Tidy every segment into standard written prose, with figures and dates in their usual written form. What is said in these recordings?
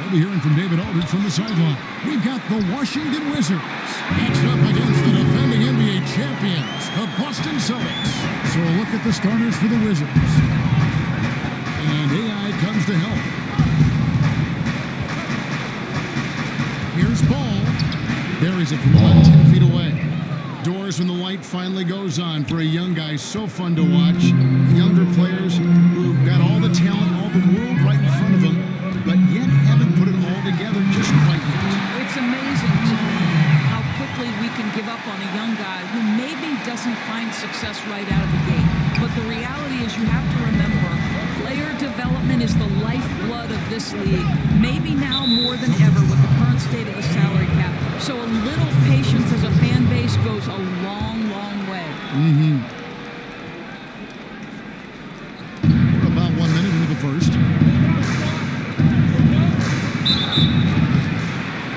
We'll be hearing from David Aldridge from the sideline. We've got the Washington Wizards matched up against the defending NBA champions, the Boston Celtics. So a look at the starters for the Wizards. And AI comes to help. Here's Ball. Buries it from about 10 feet away. Doors when the light finally goes on for a young guy. So fun to watch. Younger players who've got all the talent, all the world right in front of them, but yet haven't put it all together just quite yet. It's amazing to me how quickly we can give up on a young guy who maybe doesn't find success right out of the gate. But the reality is you have to remember, player development is the lifeblood of this league, maybe now more than ever with the current state of the salary cap. So a little patience as a fan base goes a long, long way. We're about 1 minute into the first.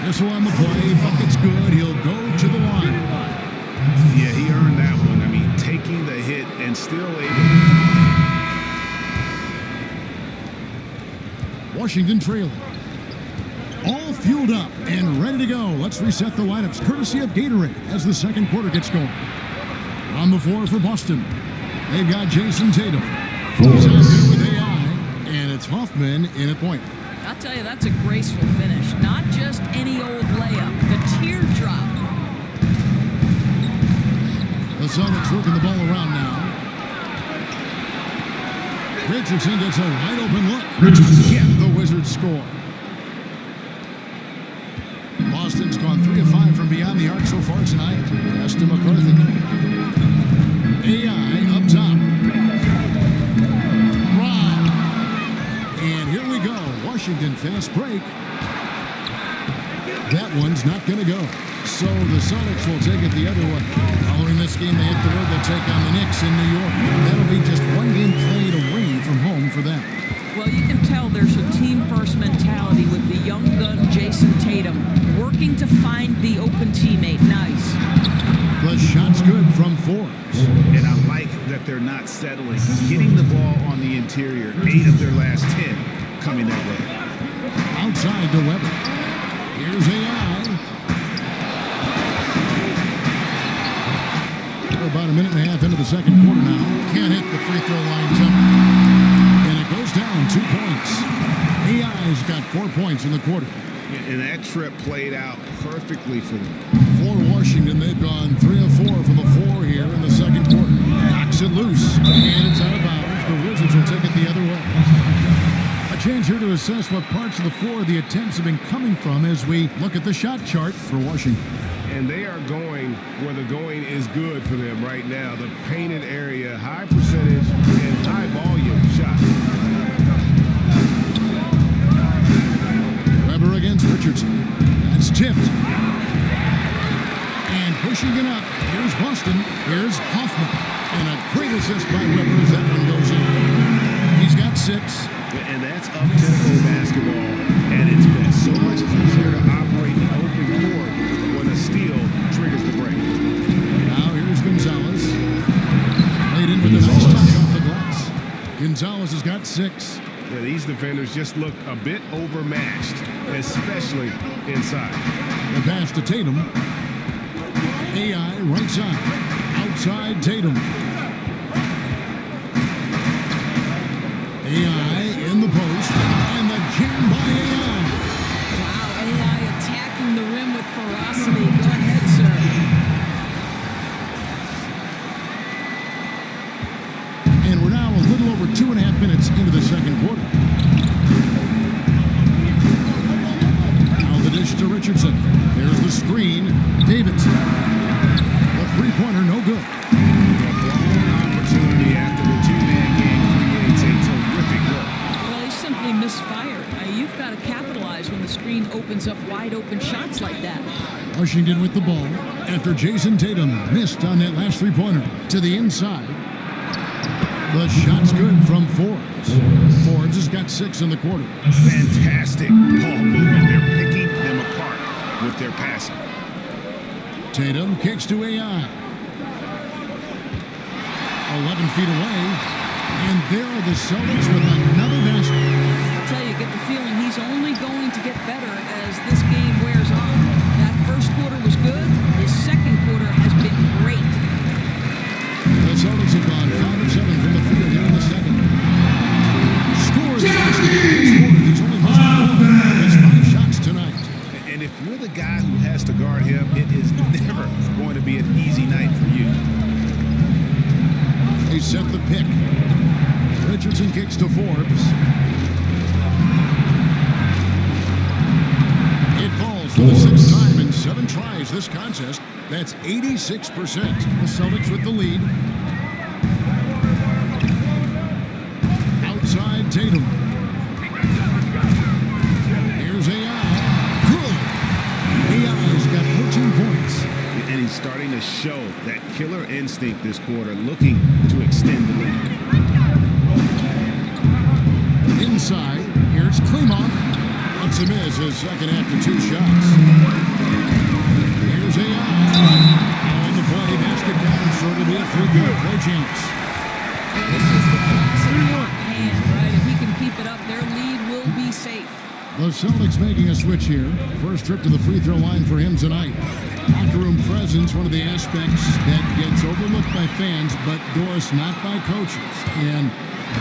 This one, the play, bucket's good, he'll go to the line. Yeah, he earned that one. I mean, taking the hit and still able. Washington trailing. All fueled up and ready to go. Let's reset the lineups, courtesy of Gatorade, as the second quarter gets going. On the floor for Boston, they've got Jason Tatum. He's out there with AI, and it's Hoffman in at point. I'll tell you, that's a graceful finish. Not just any old layup, the teardrop. The Celtics working the ball around now. Richardson gets a wide open look. Richardson. The Wizards score. Boston's gone 3 of 5 from beyond the arc so far tonight. Pass to McCarthy. AI up top. Rob. And here we go. Washington fast break. That one's not going to go. So the Celtics will take it the other way. Following this game, they hit the road. They'll take on the Knicks in New York. That'll be just one game played away from home for them. Well, you can tell there's a team-first mentality with the young gun Jason Tatum working to find the open teammate. Nice. The shot's good from Forbes. And I like that they're not settling. Getting the ball on the interior, 8 of their last 10 coming that way. Outside to Weber. Here's AI. We're about a minute and a half into the second quarter now. Can't hit the free throw line jump. And it goes down 2 points. AI's got 4 points in the quarter. And that trip played out perfectly for them. For Washington, they've gone 3 of 4 from the floor here in the second quarter. Knocks it loose, and it's out of bounds. The Wizards will take it the other way. A chance here to assess what parts of the floor the attempts have been coming from as we look at the shot chart for Washington. And they are going where the going is good for them right now. The painted area, high percentage and high volume shots. Weber against Richardson. That's tipped. And pushing it up. Here's Boston. Here's Hoffman. And a great assist by Weber as that one goes in. He's got 6. And that's up-tempo basketball at its best. So much easier to operate the open court when a steal triggers the break. Now here's Gonzalez. Played in with a nice touch off the glass. Gonzalez has got 6. Yeah, these defenders just look a bit overmatched, especially inside. The pass to Tatum. AI right side. Outside Tatum. AI in the post. And the jam by AI. Wow, AI attacking the rim with ferocity. Go ahead, sir. And we're now a little over 2.5 minutes into the second quarter. Now the dish to Richardson. There's the screen. Davidson. The three-pointer, no good. A blown opportunity after the two-man game creates a terrific look. Well, he simply misfired. You've got to capitalize when the screen opens up wide open shots like that. Washington with the ball after Jason Tatum missed on that last three-pointer to the inside. The shot's good from Forbes. Forbes has got 6 in the quarter. Fantastic ball movement. They're picking them apart with their passing. Tatum kicks to AI. 11 feet away. And there are the Celtics with another basket. I'll tell you, get the feeling he's only going to get better as this game wears on. That first quarter was good. His second quarter has been great. The Celtics have gone 5 of 7 from the field here in the second. Scores the basket. He's only missed 1. Has 5 shots tonight. And if you're the guy who has to guard him, it is never going to be an easy night for you. They set the pick. Richardson kicks to Forbes. It falls for the 6th time in 7 tries this contest. That's 86%. The Celtics with the lead. Outside Tatum. Here's AI. Good. AI's got 14 points. And he's starting to show that killer instinct this quarter, looking to extend the lead. Inside, here's Klimov. That's a miss, his second after 2 shots. Here's AI. On the play, basket down, so it'll be a free-throw play chance. This is the classic hot hand, right? If he can keep it up, their lead will be safe. The Celtics making a switch here. First trip to the free throw line for him tonight. Locker room presence, one of the aspects that gets overlooked by fans, but Doris, not by coaches. And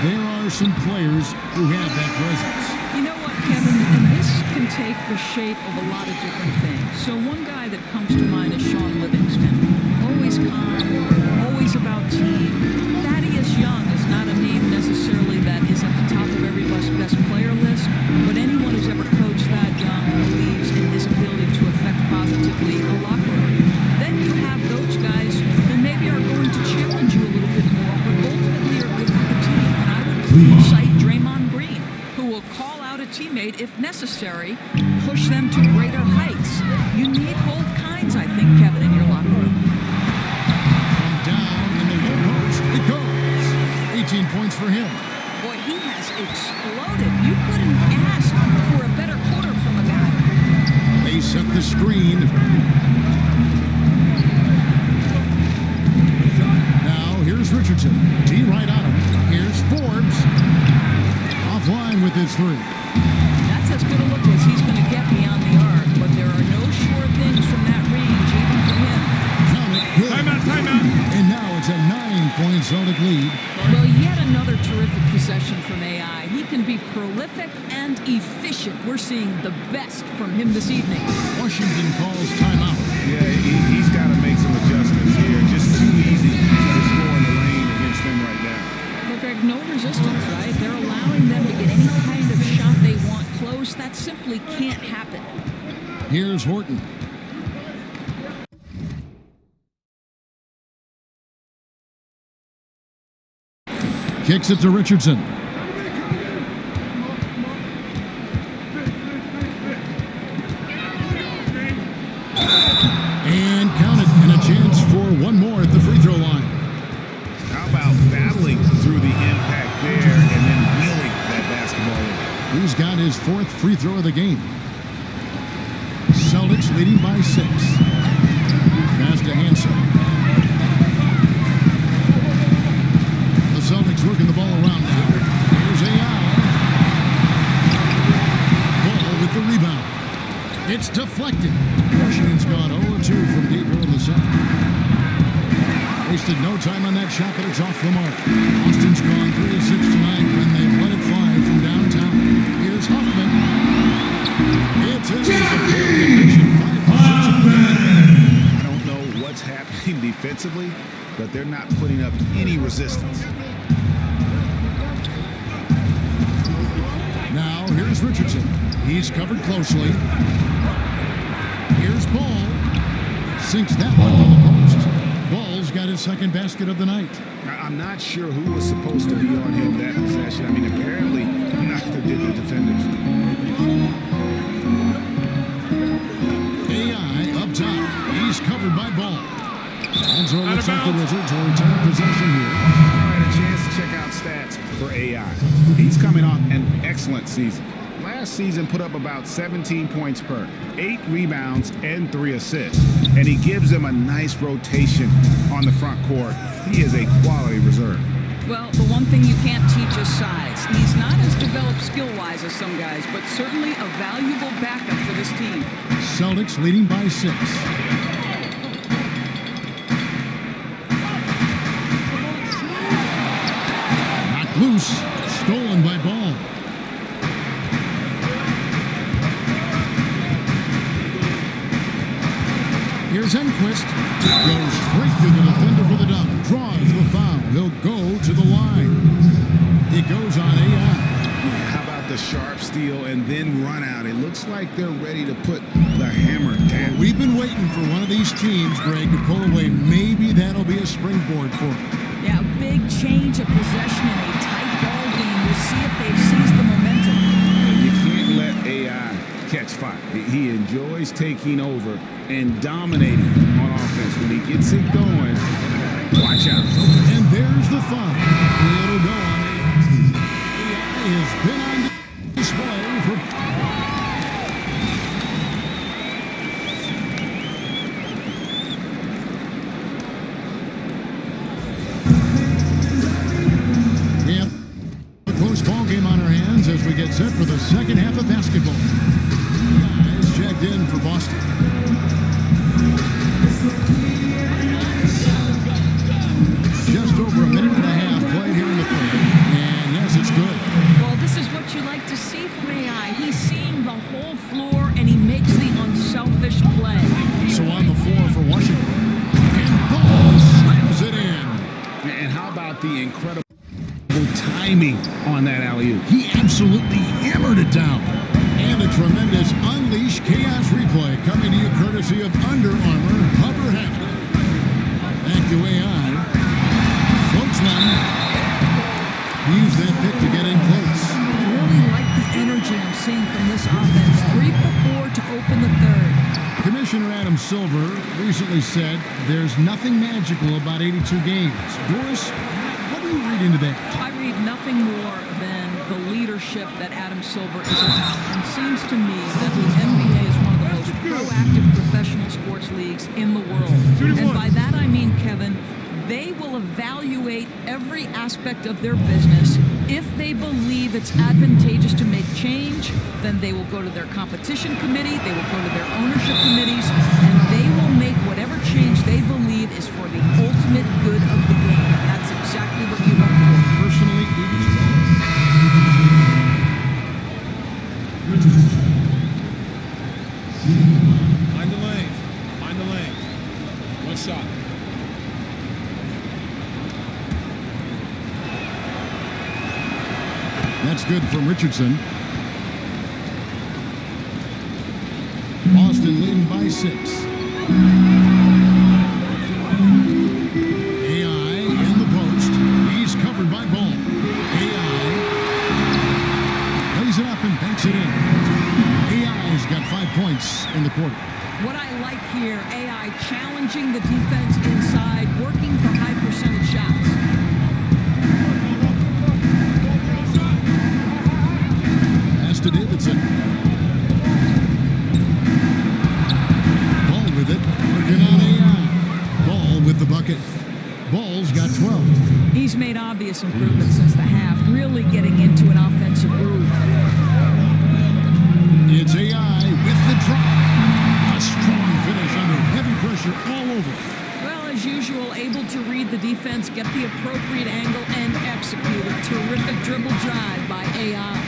there are some players who have that presence. You know what, Kevin? And this can take the shape of a lot of different things. So one guy that comes to mind is Sean Livingston. Always calm, always about team. Thaddeus Young is not a name necessarily that is at the top of everybody's best player list, but anyone who's ever coached Thad Young believes in his ability to affect positively a locker room. Then you have those guys who maybe are going to challenge you a little bit more, but ultimately are good for the team. And I would cite Draymond Green, who will call out a teammate if necessary, push them to greater heights. You need both kinds, I think, Kevin, in your locker room. From down in the low post, it goes. 18 points for him. Boy, he has exploded. You couldn't ask for a better quarter from a guy. They set the screen. Now here's Richardson. T right on him. Here's Forbes. Offline with his 3. That's as good a look as he's going to get beyond the arc, but there are no sure things from that range, even for him. Count it. Good. Timeout. And now it's a 9-point Celtic lead. Well, yet another terrific possession from AI. He can be prolific and efficient. We're seeing the best from him this evening. Washington calls timeout. Yeah, he's got to make some adjustments here. Just too easy to score in the lane against them right now. Look, Greg, no resistance, right? They're allowing them to get any kind of shot they want close. That simply can't happen. Here's Horton. Kicks it to Richardson. And count it, and a chance for one more at the free throw line. How about battling through the impact there and then wheeling that basketball in? He's got his 4th free throw of the game. Celtics leading by 6. Pass to Hansen. The Celtics working the ball around now. Here's AI. It's deflected. Washington's gone 0-2 from deep here in the second. Wasted no time on that shot, but it's off the mark. Austin's gone 3-6 tonight when they let it fly from downtown. Here's Hoffman. It's a very efficient 5-6. I don't know what's happening defensively, but they're not putting up any resistance. Now, here's Richardson. He's covered closely. Here's Ball. Sinks that one on the post. Ball's got his second basket of the night. I'm not sure who was supposed to be on him that possession. I mean, apparently neither did the defenders. AI up top. He's covered by Ball. And so it looks like the Wizards will return possession here. All right, a chance to check out stats for AI. He's coming off an excellent season. Last season put up about 17 points per, 8 rebounds, and 3 assists. And he gives them a nice rotation on the front court. He is a quality reserve. Well, the one thing you can't teach is size. He's not as developed skill-wise as some guys, but certainly a valuable backup for this team. Celtics leading by 6. Knocked loose. Stolen by Ball. Here's Enquist. Goes straight through the defender for the dunk. Draws the foul. He'll go to the line. It goes on AI. How about the sharp steal and then run out? It looks like they're ready to put the hammer down. We've been waiting for one of these teams, Greg, to pull away. Maybe that'll be a springboard for them. Yeah, a big change of possession in a tight ball game. We'll see if they've seized the momentum. You can't let AI catch fire. He enjoys taking over and dominating on offense. When he gets it going, watch out. And there's the foul. It'll go on AI. AI has been on display for... We have a close ball game on our hands as we get set for the second half of basketball. Is checked in for Boston. Just over a minute and a half played here in the third. And yes, it's good. Well, this is what you like to see from AI. He's seeing the whole floor, and he makes the unselfish play. So on the floor for Washington. And Ball slams it in. And how about the incredible timing on that alley-oop? He absolutely hammered it down. And a tremendous Unleash Chaos replay coming to you courtesy of Under Armour Hover Hammock. Back to AI. Floats one. Use that pick to get in close. I really like the energy I'm seeing from this offense. 3 for 4 to open the third. Commissioner Adam Silver recently said there's nothing magical about 82 games. Doris, what do you read into that? I read nothing more than the leadership that Adam Silver is about. And it seems to me that the NBA is one of the most proactive professional sports leagues in the world. And by that I mean, Kevin, they will evaluate every aspect of their business. If they believe it's advantageous to make change, then they will go to their competition committee, they will go to their ownership committees, and they will make whatever change they believe is for the ultimate good of the game. And that's exactly what you look for. Personally, Mind the lane. Mind the lane. One shot. that's good from Richardson. Boston leading by 6. AI in the post. He's covered by Ball. AI plays it up and banks it in. AI's got 5 points in the quarter. What I like here, AI challenging the defense inside, working for high percentage shots. Pass to Davidson. Ball with it. Working on AI. Ball with the bucket. Ball's got 12. He's made obvious improvements since the half, really getting into an offensive groove. It's AI with the drop. individual able to read the defense, get the appropriate angle, and execute a terrific dribble drive by AI.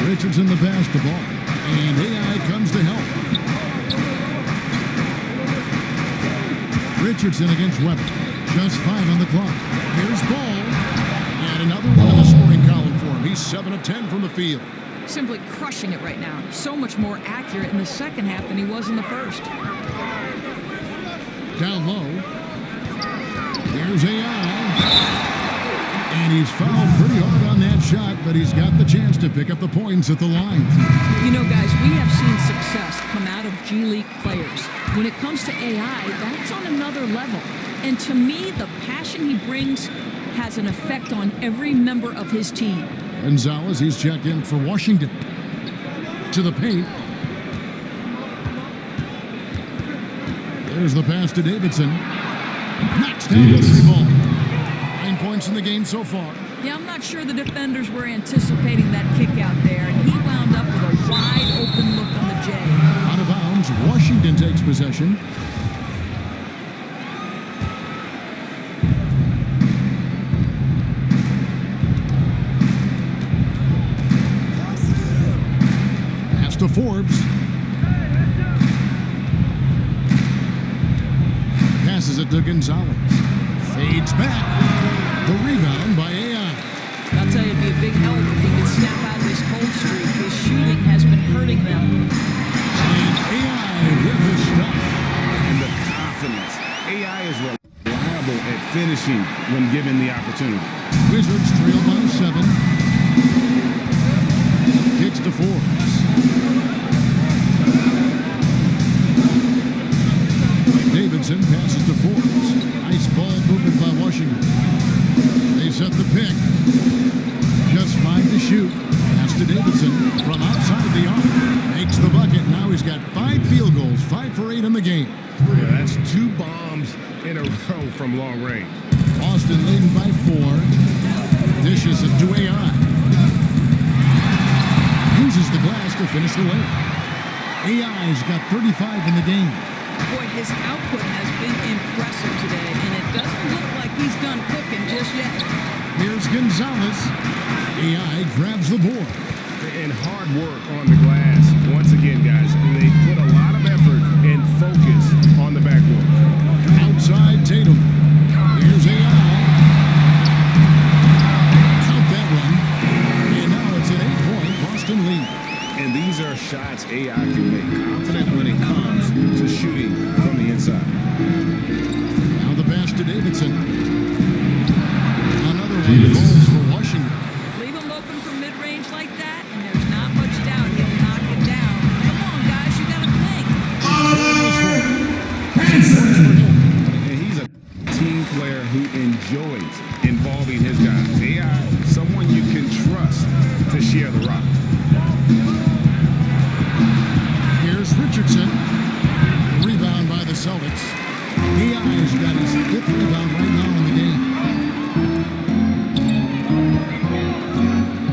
Richardson the pass the ball, and AI comes to help. Richardson against Weber. Just 5 on the clock. Here's Ball. And another one in the scoring column for him. He's 7 of 10 from the field. Simply crushing it right now. So much more accurate in the second half than he was in the first. Down low. Here's AI. And he's fouled pretty hard on that shot, but he's got the chance to pick up the points at the line. You know, guys, we have seen success come out of G League players. When it comes to AI, that's on another level. And to me, the passion he brings has an effect on every member of his team. Gonzalez, he's checked in for Washington. To the paint. There's the pass to Davidson. Knocks down the 3 ball. 9 points in the game so far. Yeah, I'm not sure the defenders were anticipating that kick out there, and he wound up with a wide open look on the J. Out of bounds, Washington takes possession. Pass to Forbes. Passes it to Gonzalez. Fades back. The rebound by AI. I'll tell you, it'd be a big help if he could snap out of this cold streak. His shooting has been hurting them. And AI with the stuff. And the confidence. AI is reliable at finishing when given the opportunity. Wizards trail by 7. Kicks to Forbes. Davidson passes to Forbes. Nice ball movement by Washington. They set the pick. Just 5 to shoot. Pass to Davidson from outside the arc. Makes the bucket. Now he's got 5 field goals. 5 for 8 in the game. Yeah, that's 2 bombs in a row from long range. Boston leading by 4. Dishes it to AI. Uses the glass to finish the layup. AI's got 35 in the game. Boy, his output has been impressive today, and it doesn't look like he's done cooking just yet. Here's Gonzalez. AI grabs the board. And hard work on the glass. Once again, guys, they put a lot of effort and focus on the backboard. Outside Tatum. Here's AI. Count that one. And now it's an 8-point Boston lead. And these are shots AI can make. Confident when it comes to shooting from the inside. Now the pass to Davidson. Another one falls for Washington. Leave him open from mid-range like that, and there's not much doubt he'll knock it down. Come on, guys, you gotta think. And he's a team player who enjoys involving his guys. AI, someone you can trust to share the rock. Here's Richardson. Rebound by the Celtics. AI's got his 5th rebound right now in the game.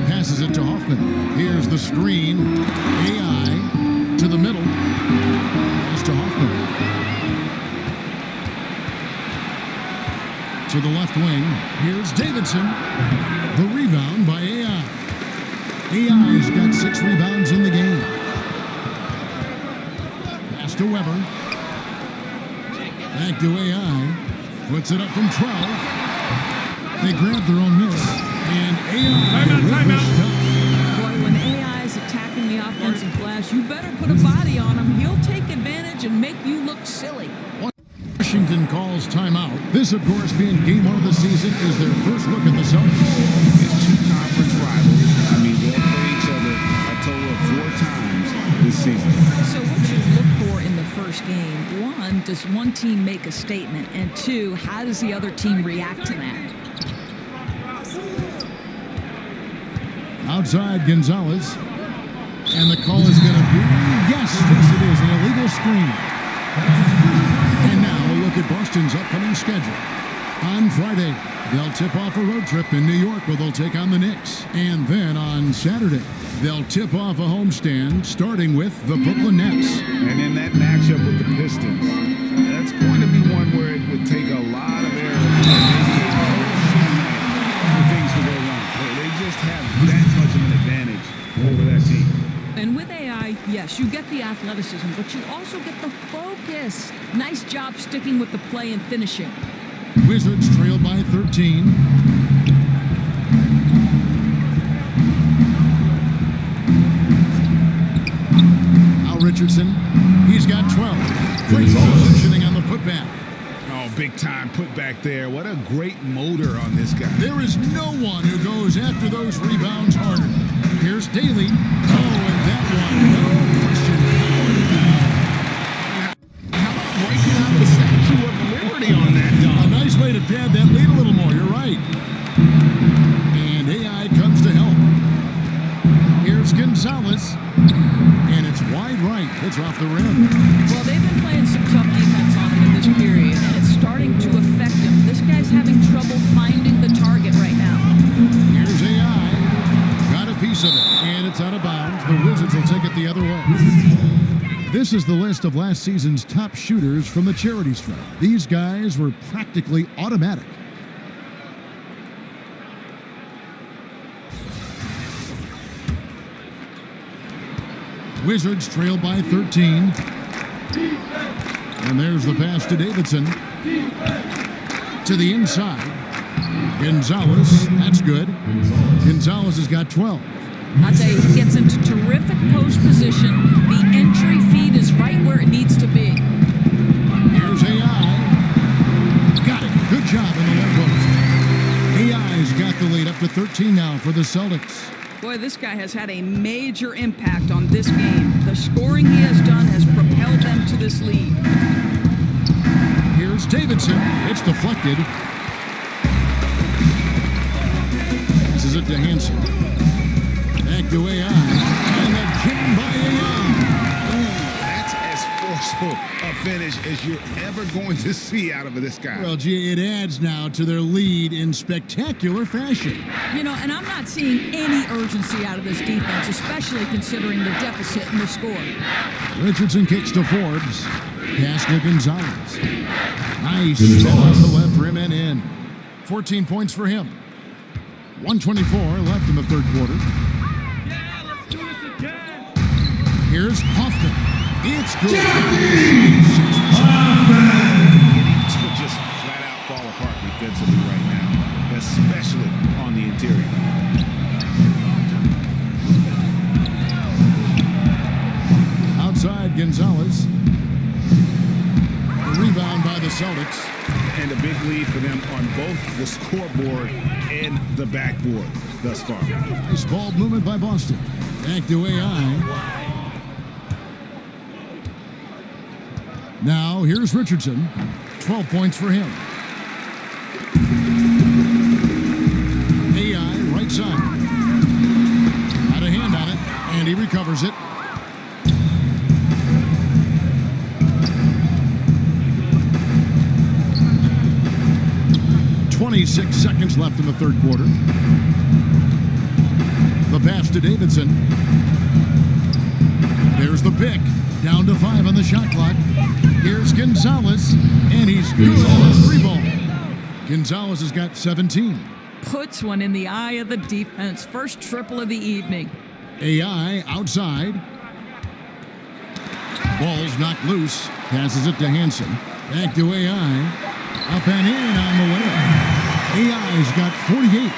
Passes it to Hoffman. Here's the screen. AI to the middle. Pass to Hoffman. To the left wing. Here's Davidson. The rebound by AI. AI's got 6 rebounds in the game. Pass to Weber. Back to AI. Puts it up from 12. They grab their own miss. And AI with the stuff. Boy, when AI is attacking the offensive glass, you better put a body on him. He'll take advantage and make you look silly. Washington calls timeout. This, of course, being game 1 of the season, is their first look at the Celtics. It's 2 conference rivals. I mean, they'll play each other a total of 4 times this season. So what should you look for in the first game? 1, does one team make a statement? And 2, how does the other team react to that? Outside Gonzalez. And the call is going to be, yes, it is, an illegal screen. And now a look at Boston's upcoming schedule. On Friday, they'll tip off a road trip in New York where they'll take on the Knicks. And then on Saturday, they'll tip off a homestand starting with the Brooklyn Nets. And in that matchup with the Pistons, that's going to be one where it would take a lot of errors for things to go wrong. They just have that much of an advantage over that team. And with AI, yes, you get the athleticism, but you also get the focus. Nice job sticking with the play and finishing. Wizards trail by 13. Al Richardson, he's got 12. Great positioning on the putback. Oh, big time putback there. What a great motor on this guy. There is no one who goes after those rebounds harder. Here's Daly. Oh, and that one, no question. How about breaking out the Statue of Liberty on that A dunk? nice way to pad that lead a little more, you're right. And AI comes to help. Here's Gonzalez. And it's wide right. It's off the rim. Well, they've been playing some tough defense on him in this period, and it's starting to affect him. This guy's having trouble finding the target right now. Here's AI. Got a piece of it. And it's out of bounds. The Wizards will take it the other way. This is the list of last season's top shooters from the charity stripe. These guys were practically automatic. Wizards trail by 13. And there's the pass to Davidson. To the inside. Gonzalez, that's good. Gonzalez has got 12. I'll tell you, he gets into terrific post position. The entry feed is right where it needs to be. Here's AI. Got it. Good job in the low post. AI's got the lead up to 13 now for the Celtics. Boy, this guy has had a major impact on this game. The scoring he has done has propelled them to this lead. Here's Davidson. It's deflected. This is it to Hansen. Back to AI. And then kicked by AI. That's as forceful a finish as you're ever going to see out of this guy. Well, gee, it adds now to their lead in spectacular fashion. You know, and I'm not seeing any urgency out of this defense, especially considering the deficit in the score. Richardson kicks to Forbes. Pass to Gonzalez. Nice shot off the left rim and in. 14 points for him. 1:24 left in the third quarter. Here's Hoffman. It's good. To just flat out fall apart defensively right now, especially on the interior. Outside Gonzalez. The rebound by the Celtics. And a big lead for them on both the scoreboard and the backboard thus far. Nice ball movement by Boston. Back to AI. Now here's Richardson. 12 points for him. AI right side. Got a hand on it, and he recovers it. .26 seconds left in the third quarter. The pass to Davidson. There's the pick. Down to 5 on the shot clock. Here's Gonzalez, and he's good on the free ball. Gonzalez has got 17. Puts one in the eye of the defense. First triple of the evening. AI outside. Ball's knocked loose. Passes it to Hansen. Back to AI. Up and in on the way. AI's got 48.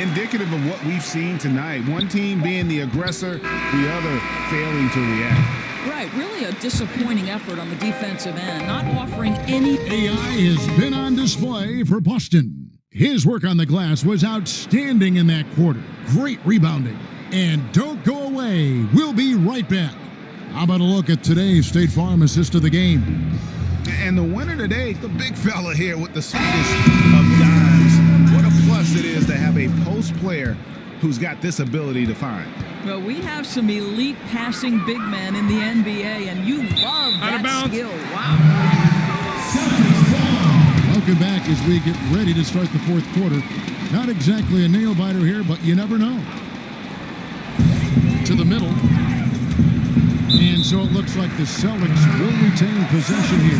Indicative of what we've seen tonight. One team being the aggressor, the other failing to react. Right, really a disappointing effort on the defensive end, not offering any. AI has been on display for Boston. His work on the glass was outstanding in that quarter. Great rebounding. And don't go away. We'll be right back. How about a look at today's State Farm assist of the game? And the winner today, the big fella here with the sweetest of dimes. What a plus it is to have a post player who's got this ability to find. Well, we have some elite passing big men in the NBA, and you love that skill. Wow. Welcome back as we get ready to start the fourth quarter. Not exactly a nail-biter here, but you never know. To the middle. And so it looks like the Celtics will retain possession here.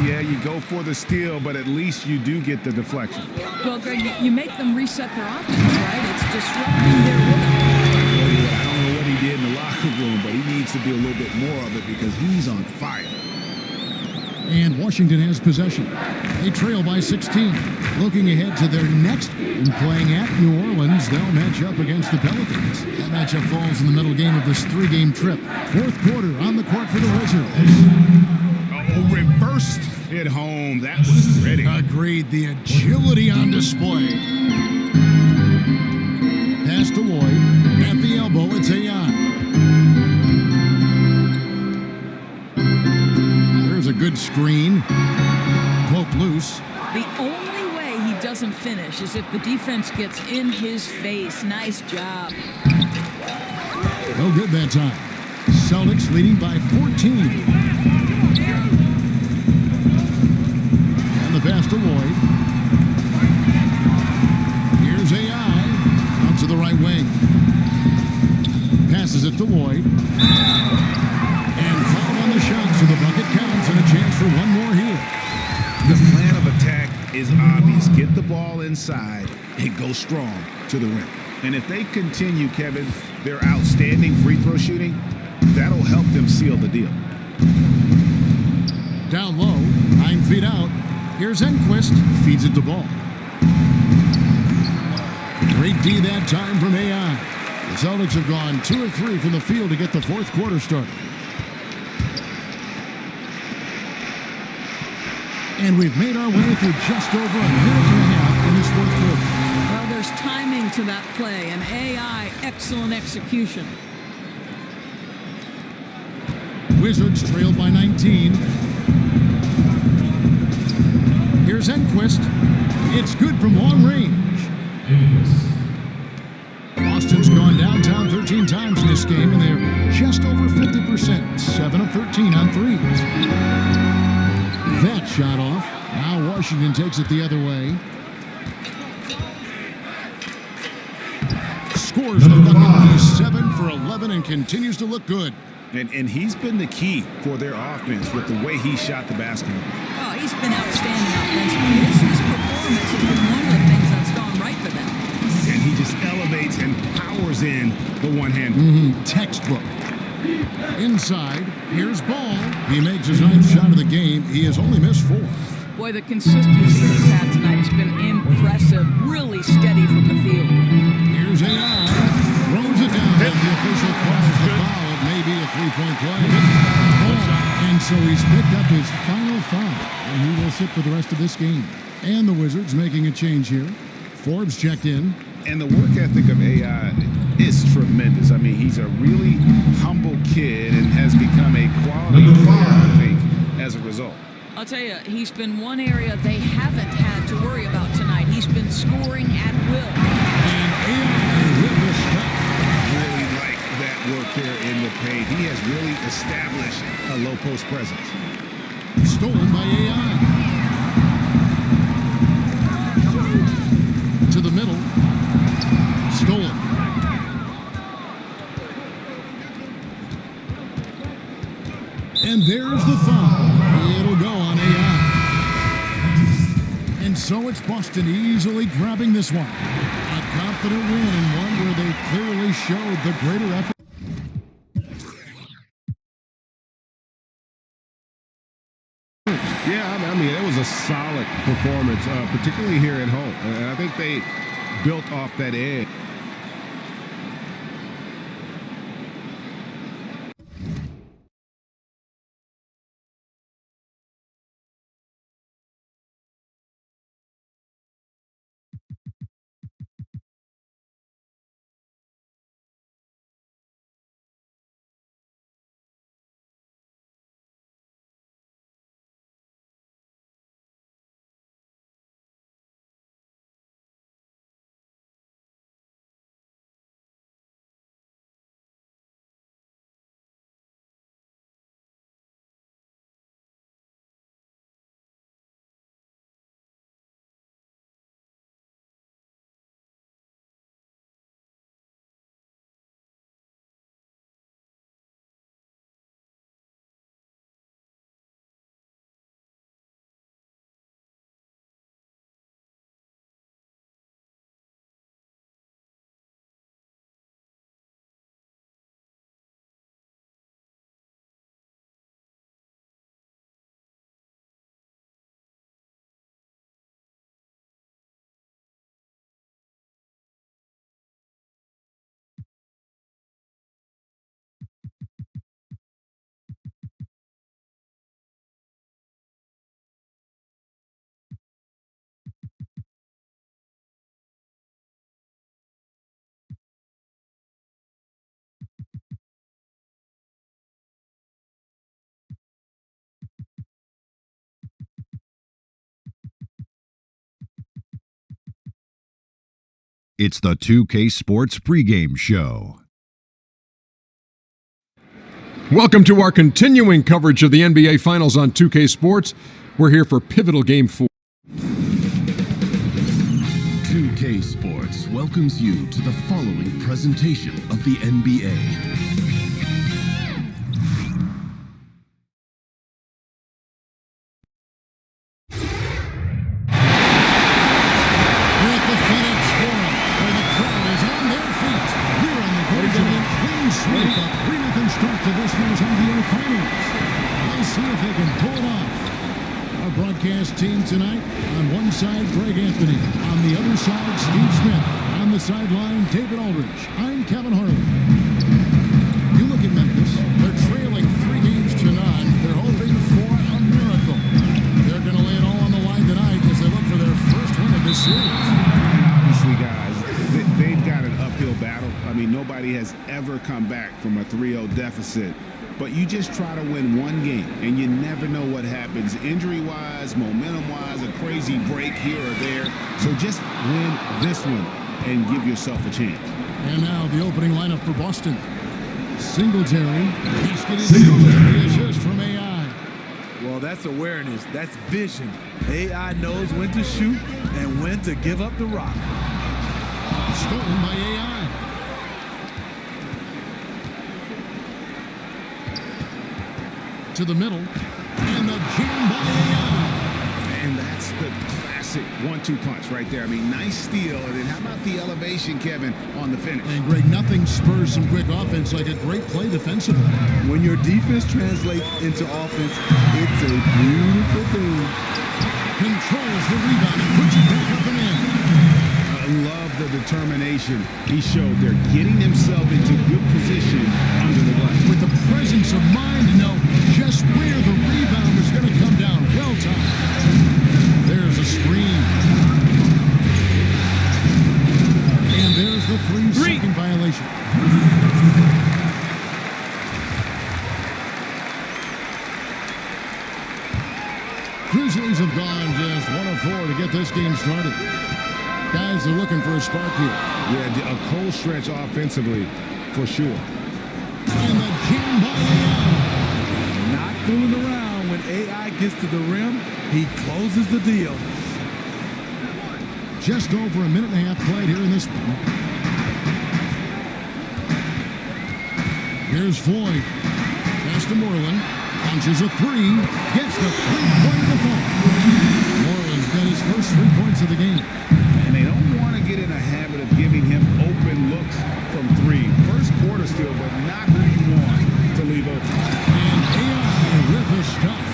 Yeah, you go for the steal, but at least you do get the deflection. Well, Greg, you make them reset their offense, right? It's disrupting their rhythm. I don't know what he did in the locker room, but he needs to do a little bit more of it because he's on fire. And Washington has possession. They trail by 16. Looking ahead to their next game, playing at New Orleans, they'll match up against the Pelicans. That matchup falls in the middle game of this three-game trip. Fourth quarter on the court for the Wizards. Oh, reversed it home. That was pretty. Agreed. The agility on display. Pass to Lloyd. At the elbow, it's AI. There's a good screen. Poke loose. The only way he doesn't finish is if the defense gets in his face. Nice job. No good that time. Celtics leading by 14. And the pass to Lloyd. Here's AI. Out to the right wing. Passes it to Lloyd. And foul on the shot, so the bucket counts and a chance for one more here. The plan of attack is obvious. Get the ball inside and go strong to the rim. And if they continue, Kevin, their outstanding free throw shooting, that'll help them seal the deal. Down low, 9 feet out. Here's Enquist, feeds it to Ball. Great D that time from AI. The Celtics have gone 2 of 3 from the field to get the fourth quarter started. And we've made our way through just over a minute and a half in this fourth quarter. Well, there's timing to that play, and AI, excellent execution. Wizards trailed by 19. Here's Enquist. It's good from long range. Boston's gone downtown 13 times in this game, and they're just over 50%. 7 of 13 on threes. That shot off. Now Washington takes it the other way. Scores the bucket. He's 7 for 11 and continues to look good. And he's been the key for their offense with the way he shot the basketball. Oh, he's been outstanding offensively. His performance has been one of the things that's gone right for them. And he just elevates and powers in the one-hand. Textbook. Inside, here's Ball. He makes his 9th shot of the game. He has only missed 4. Boy, the consistency he's had tonight has been impressive. Really steady from the field. Here's AI. Throws it down as the official calls the foul. It may be a three-point play. And so he's picked up his final foul. And he will sit for the rest of this game. And the Wizards making a change here. Forbes checked in. And the work ethic of AI is tremendous. I mean, he's a really humble kid and has become a quality player, I think, as a result. I'll tell you, he's been one area they haven't had to worry about tonight. He's been scoring at will. And AI with the stop. Really like that work there in the paint. He has really established a low post presence. Stolen by AI. To the middle. Stolen. And there's the foul. It'll go on AI. And so it's Boston easily grabbing this one. A confident win and one where they clearly showed the greater effort. Yeah, I mean, it was a solid performance, particularly here at home. And I think they built off that edge. It's the 2K Sports pregame show. Welcome to our continuing coverage of the NBA Finals on 2K Sports. We're here for pivotal Game 4. 2K Sports welcomes you to the following presentation of the NBA. Broadcast team tonight, on one side, Greg Anthony. On the other side, Steve Smith. On the sideline, David Aldridge. I'm Kevin Harlan. You look at Memphis. They're trailing 3 games to none. They're hoping for a miracle. They're going to lay it all on the line tonight as they look for their first win of this series. Obviously, guys, they've got an uphill battle. I mean, nobody has ever come back from a 3-0 deficit. But you just try to win one game, and you never know what happens injury-wise, momentum-wise, a crazy break here or there. So just win this one and give yourself a chance. And now the opening lineup for Boston. Singletary. The assist from AI. Well, that's awareness. That's vision. AI knows when to shoot and when to give up the rock. Stolen by AI. To the middle, and the jam by AI. And that's the classic 1-2 punch right there. I mean, nice steal, and then how about the elevation, Kevin, on the finish? And Greg, nothing spurs some quick offense like a great play defensively. When your defense translates into offense, it's a beautiful thing. Controls the rebound and puts it back up and in. I love the determination he showed there, getting himself into good position under the glass. With the presence of mind to know just where the rebound is going to come down. Well timed. There's a screen. And there's the 3-second violation. Grizzlies have gone just 1 of 4 to get this game started. Guys are looking for a spark here. Yeah, a cold stretch offensively, for sure. And the jam by AI. Not fooling around. When AI gets to the rim, he closes the deal. Just over a minute and a half played here in this one. Here's Floyd. Pass to Moreland. Punches a 3. Gets the 3-point default. Moreland's got his first 3 points of the game. And they don't want to get in a habit of giving him open looks from 3. First quarter still, but not who you want to leave open. And AI with the stuff.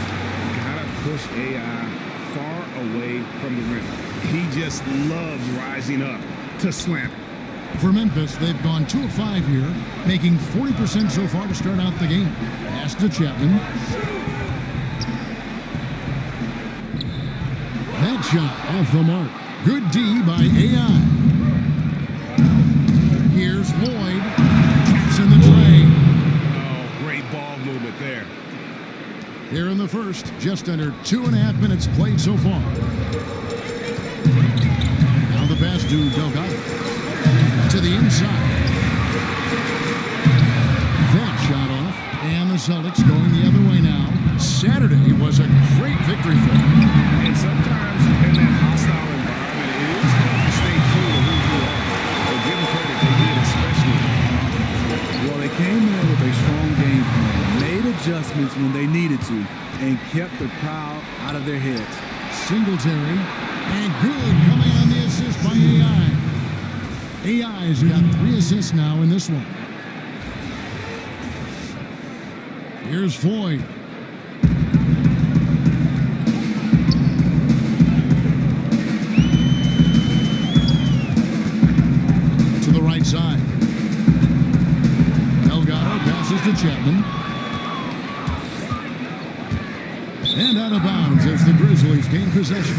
Gotta push AI far away from the rim. He just loves rising up to slam. For Memphis, they've gone 2 of 5 here, making 40% so far to start out the game. Pass to Chapman. That shot off the mark. Good D by AI. Here's Floyd. Taps in the tray. Oh, great ball movement there. Here in the first, just under 2.5 minutes played so far. Now the pass to Delgado. To the inside. That shot off. And the Celtics going the other way now. Saturday was a great victory for them. And sometimes in that hostile environment, it is hard to stay true to who you are. But give them credit, they did, especially on offense. Well, they came in with a strong game plan, made adjustments when they needed to, and kept the crowd out of their heads. Singletary. And good coming on the assist by AI. AI's got 3 assists now in this one. Here's Floyd. To the right side. Delgado passes to Chapman. And out of bounds as the Grizzlies gain possession.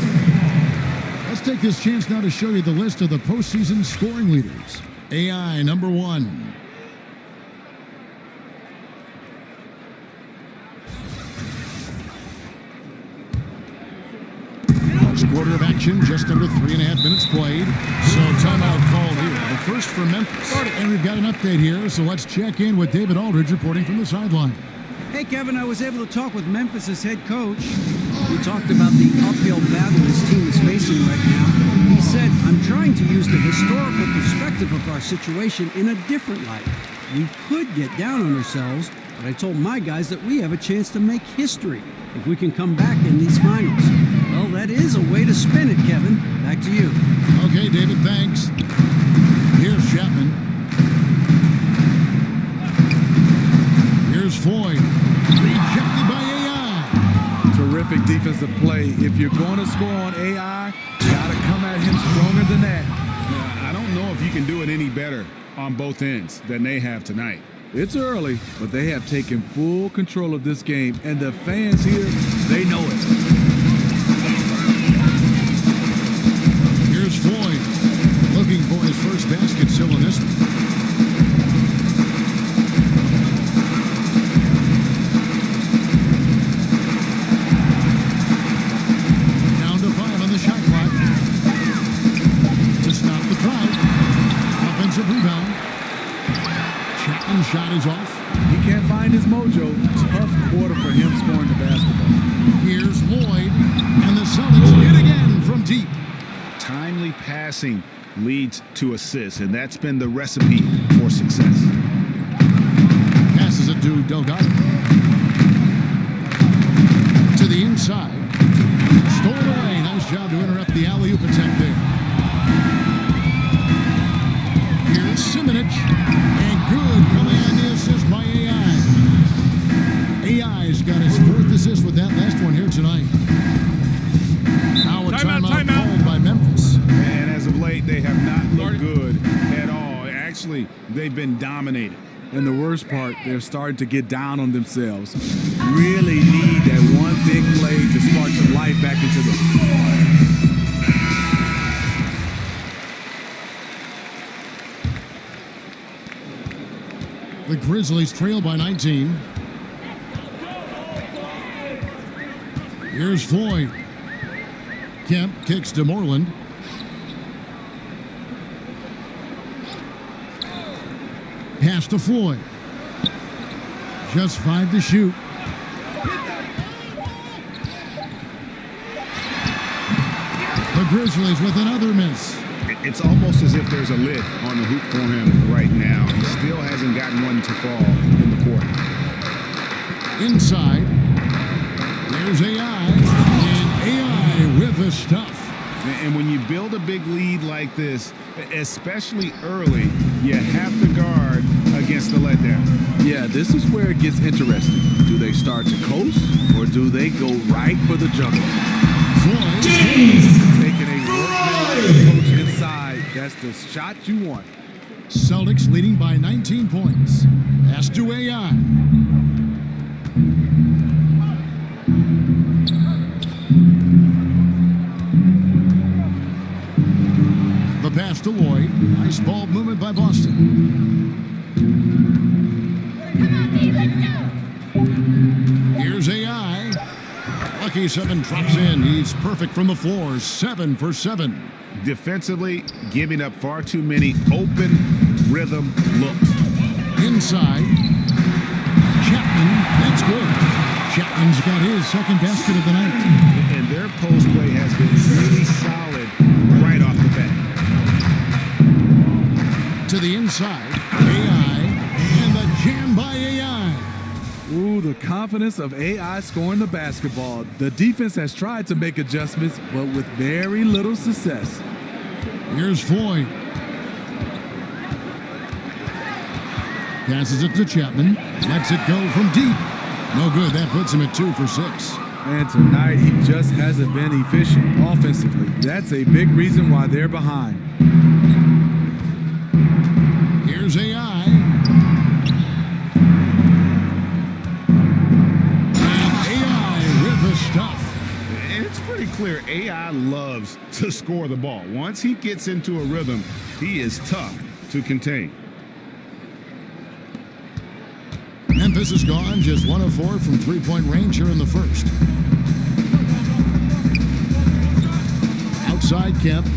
Let's take this chance now to show you the list of the postseason scoring leaders. AI, number 1. First quarter of action, just under 3.5 minutes played. So timeout called here. first for Memphis. And we've got an update here, so let's check in with David Aldridge reporting from the sideline. Hey, Kevin, I was able to talk with Memphis's head coach. We talked about the uphill battle his team is facing right now. He said, I'm trying to use the historical perspective of our situation in a different light. We could get down on ourselves, but I told my guys that we have a chance to make history if we can come back in these finals. Well, that is a way to spin it, Kevin. Back to you. Okay, David, thanks. Here's Chapman. Here's Floyd. Rejected by AI. Terrific defensive play. If you're going to score on AI, you got to come at him stronger than that. I don't know if you can do it any better on both ends than they have tonight. It's early, but they have taken full control of this game, and the fans here, they know it. Here's Floyd. Looking for his first basket still in this one. Down to 5 on the shot clock. To stop the crowd. Offensive rebound. Chapman's shot is off. He can't find his mojo. Tough quarter for him scoring the basketball. Here's Lloyd. And the Celtics hit again from deep. Timely passing leads to assists, and that's been the recipe for success. Passes it to Delgado. To the inside. Stolen away. Nice job to interrupt the alley-oop attempt there. Here's Simonich. And good coming on the assist by AI. AI's got his 4th assist with that last one here tonight. Now a timeout called by Memphis. And as of late, they have not looked good at all. Actually, they've been dominated. And the worst part, they're starting to get down on themselves. Really need that one big play to spark some life back into them. The Grizzlies trail by 19. Here's Floyd. Kemp kicks to Moreland. Pass to Floyd. Just 5 to shoot. The Grizzlies with another miss. It's almost as if there's a lid on the hoop for him right now. He still hasn't gotten one to fall in the court. Inside. There's AI. And AI with the stuff. And when you build a big lead like this, especially early, you have to guard against the letdown. Yeah, this is where it gets interesting. Do they start to coast, or do they go right for the juggle? Floyd. Taking a workman approach inside. That's the shot you want. Celtics leading by 19 points. Pass to AI. The pass to Lloyd. Nice ball movement by Boston. Here's AI. Lucky 7 drops in. He's perfect from the floor. 7 for 7. Defensively, giving up far too many open rhythm looks. Inside. Chapman. That's good. Chapman's got his second basket of the night. And their post play has been really solid right off the bat. To the inside. AI. And the jam by AI. Ooh, the confidence of AI scoring the basketball. The defense has tried to make adjustments, but with very little success. Here's Floyd. Passes it to Chapman. Lets it go from deep. No good. That puts him at 2 for 6. And tonight, he just hasn't been efficient offensively. That's a big reason why they're behind. Here's AI. And AI with the stuff. It's pretty clear AI loves to score the ball. Once he gets into a rhythm, he is tough to contain. Memphis is gone, just 1 of 4 from three-point range here in the first. Outside Kemp.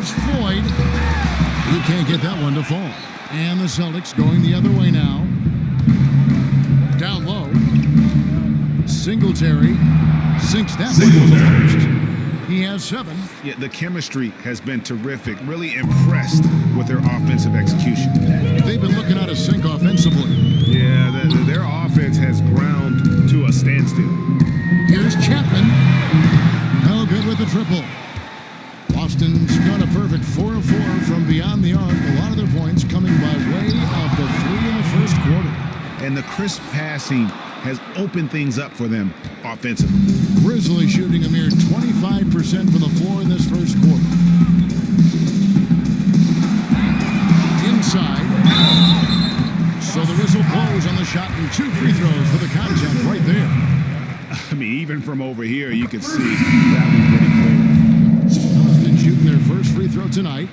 Here's Floyd. He can't get that one to fall. And the Celtics going the other way now. Down low. Singletary sinks that one to the post. He has 7. Yeah, the chemistry has been terrific. Really impressed with their offensive execution. They've been looking out of sync offensively. Yeah, their offense has ground to a standstill. Here's Chapman. No good with the triple. Boston's got a perfect 4 of 4 from beyond the arc. A lot of their points coming by way of the 3 in the first quarter. And the crisp passing has opened things up for them offensively. Grizzlies shooting a mere 25% from the floor in this first quarter. Inside. So the whistle blows on the shot and 2 free throws for the contact right there. I mean, even from over here, you can see that one pretty clear. Boston shooting their first free throw tonight.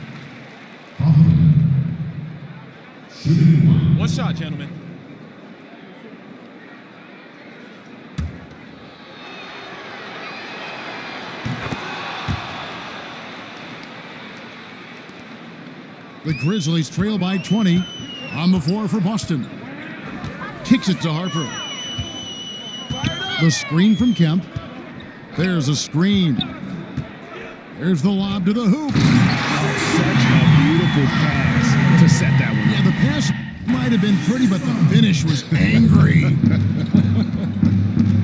One shot, gentlemen. The Grizzlies trail by 20 on the floor for Boston. Kicks it to Harper. The screen from Kemp. There's a screen. There's the lob to the hoop. Oh, such a beautiful pass to set that one. Yeah, the pass might have been pretty, but the finish was angry.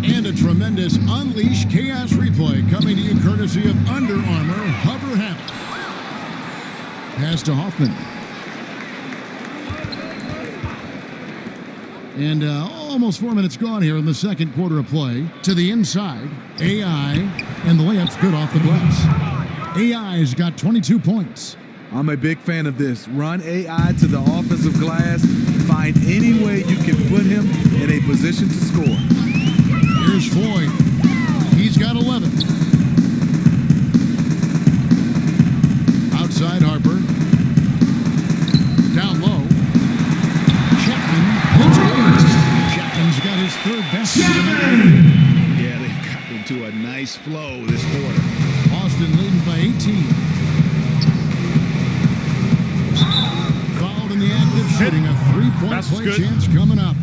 And a tremendous Unleash Chaos replay coming to you courtesy of Under Armour Hover Habit. Pass to Hoffman. And almost 4 minutes gone here in the second quarter of play. To the inside, AI, and the layup's good off the glass. AI's got 22 points. I'm a big fan of this. Run AI to the offensive glass. Find any way you can put him in a position to score. Here's Floyd. He's got 11. Outside Harper. Down low. Chapman. Chapman's got his 3rd basket of the night. Yeah, they've gotten into a nice flow this quarter. Boston leading by 18. Fouled in the act of shooting. A 3-point That's play good. chance coming up.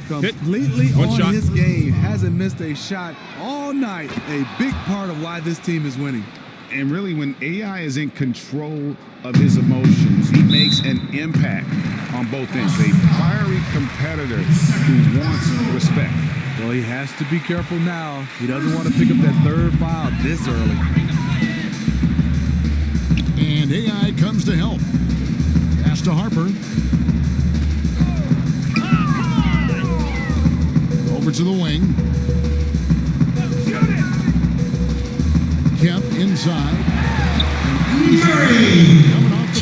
Completely One on shot. his game. Hasn't missed a shot all night. A big part of why this team is winning. And really, when AI is in control of his emotions, he makes an impact on both ends. A fiery competitor who wants respect. Well, he has to be careful now. He doesn't want to pick up that 3rd foul this early. And AI comes to help. Pass to Harper. Over to the wing. Kemp inside. Coming off the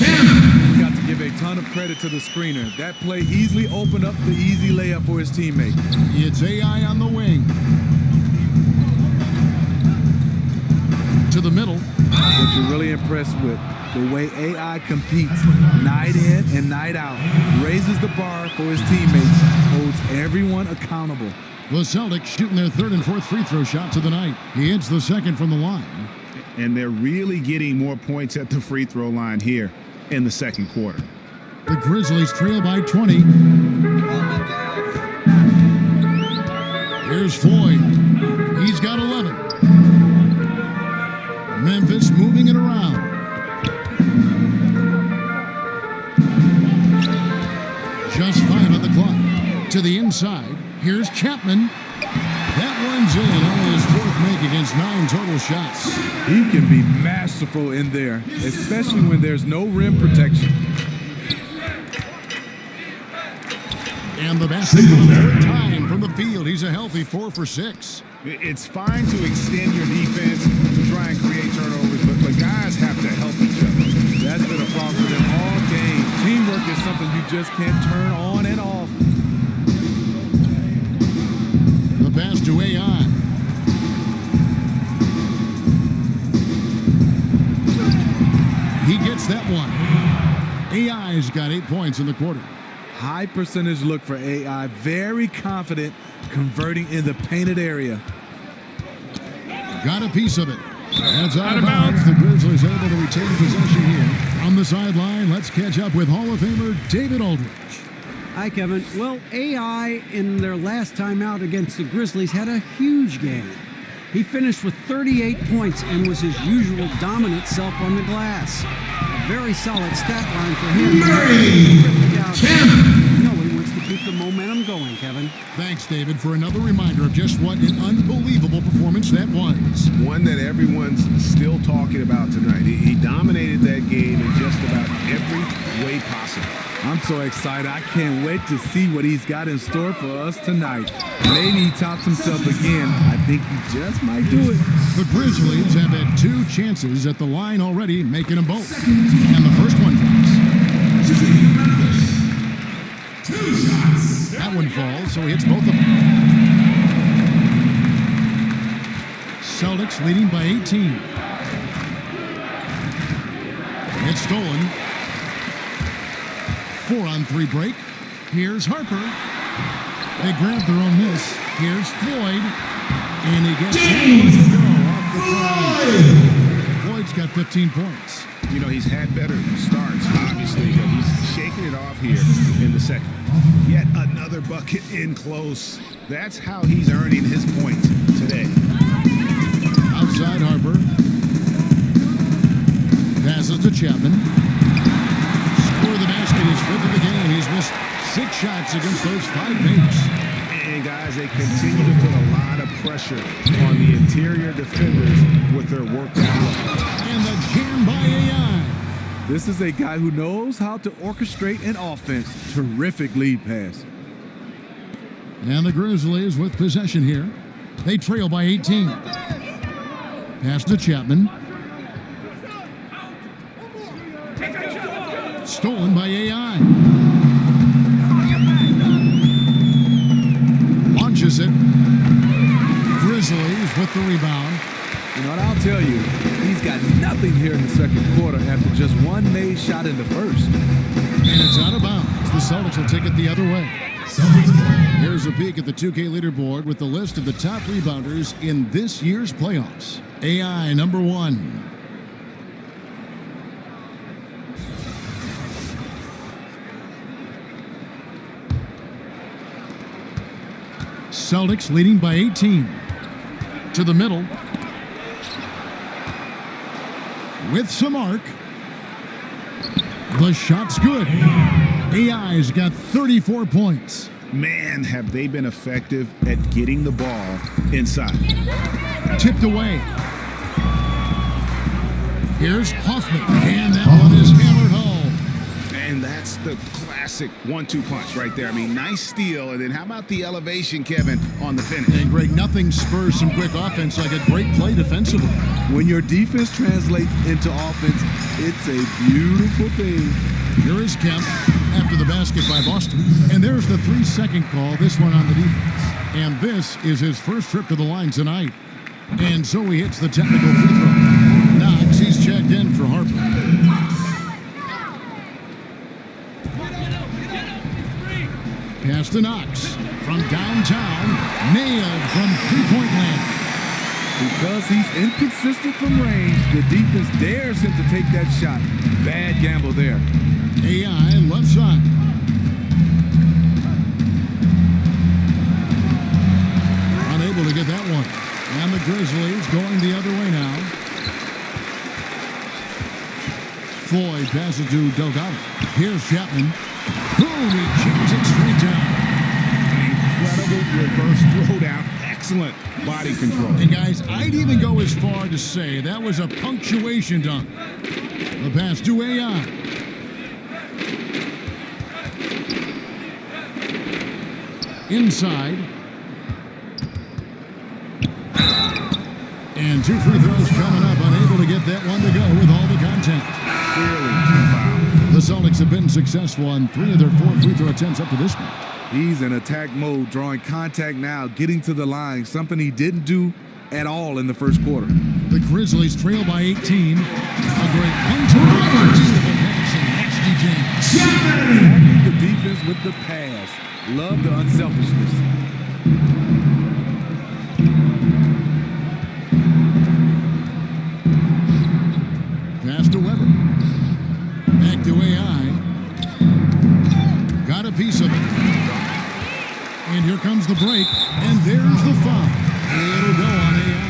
You got to give a ton of credit to the screener. That play easily opened up the easy layup for his teammate. It's AI on the wing. To the middle. What you're really impressed with, the way AI competes night in and night out, raises the bar for his teammates, holds everyone accountable. The Celtics shooting their 3rd and 4th free throw shots of the night. He hits the 2nd from the line. And they're really getting more points at the free throw line here in the second quarter. The Grizzlies trail by 20. Here's Floyd. He's got 11. Memphis moving it around. Just 5 on the clock. To the inside. Here's Chapman. That one's in. Only his 4th make against 9 total shots. He can be masterful in there, especially when there's no rim protection. And the basket for the 3rd time from the field. He's a healthy 4 for 6. It's fine to extend your defense to try and create turnovers, but guys have to help each other. That's been a problem for them all game. Teamwork is something you just can't turn on and off. The pass to AI. He gets that one. AI's got 8 points in the quarter. High percentage look for AI. Very confident converting in the painted area. Got a piece of it. That's out of bounds. The Grizzlies able to retain possession here. On the sideline, let's catch up with Hall of Famer David Aldridge. Hi, Kevin. Well, AI in their last time out against the Grizzlies had a huge game. He finished with 38 points and was his usual dominant self on the glass. A very solid stat line for him. You know he wants to keep the momentum going, Kevin. Thanks, David, for another reminder of just what an unbelievable performance that was. One that everyone's still talking about tonight. He dominated that game in just about every way possible. I'm so excited. I can't wait to see what he's got in store for us tonight. Maybe he tops himself again. I think he just might do it. The Grizzlies have had 2 chances at the line already, making them both. And the first one drops. That one falls, so he hits both of them. Celtics leading by 18. It's stolen. 4-on-3 break. Here's Harper. They grab their own miss. Here's Floyd. And he gets it to go off the fly. Floyd's got 15 points. You know, he's had better starts, obviously, but he's shaking it off here in the second. Yet another bucket in close. That's how he's earning his points today. Outside Harper. Passes to Chapman. Score the basket, his 5th of the game. He's missed 6 shots against those 5 mates. And guys, they continue to put a lot of pressure on the interior defenders with their work out. And the jam by AI. This is a guy who knows how to orchestrate an offense. Terrific lead pass. And the Grizzlies with possession here. They trail by 18. Pass to Chapman. Stolen by AI. Launches it. Grizzlies with the rebound. You know what I'll tell you? He's got nothing here in the second quarter after just one made shot in the first. And it's out of bounds. The Celtics will take it the other way. Here's a peek at the 2K leaderboard with the list of the top rebounders in this year's playoffs. AI number 1. Celtics leading by 18. To the middle. With some arc. The shot's good. AI's got 34 points. Man, have they been effective at getting the ball inside. Tipped away. Here's Hoffman. And that one is hammered home. And that's the classic 1-2 punch right there. I mean, nice steal. And then how about the elevation, Kevin, on the finish? And Greg, nothing spurs some quick offense like a great play defensively. When your defense translates into offense, it's a beautiful thing. Here is Kemp after the basket by Boston. And there's the 3-second call, this one on the defense. And this is his first trip to the line tonight. And so he hits the technical free throw. Knox, he's checked in for Harper. Pass to Knox from downtown, nailed from 3-point land. Because he's inconsistent from range, the defense dares him to take that shot. Bad gamble there. AI left side. Unable to get that one. And the Grizzlies going the other way now. Floyd passes to Delgado. Here's Chapman. Boom, he jams it straight down. Incredible reverse throwdown. Excellent body control. And guys, I'd even go as far to say that was a punctuation dunk. The pass to AI. Inside. And 2 free throws coming up. Unable to get that one to go with all the contact. Clearly, foul. The Celtics have been successful on 3 of their 4 free throw attempts up to this point. He's in attack mode, drawing contact now, getting to the line, something he didn't do at all in the first quarter. The Grizzlies trail by 18. A great point to Roberts. Beautiful pass and nasty James. Attacking the defense with the pass. Love the unselfishness. the break, and there's the foul. It'll go on AI.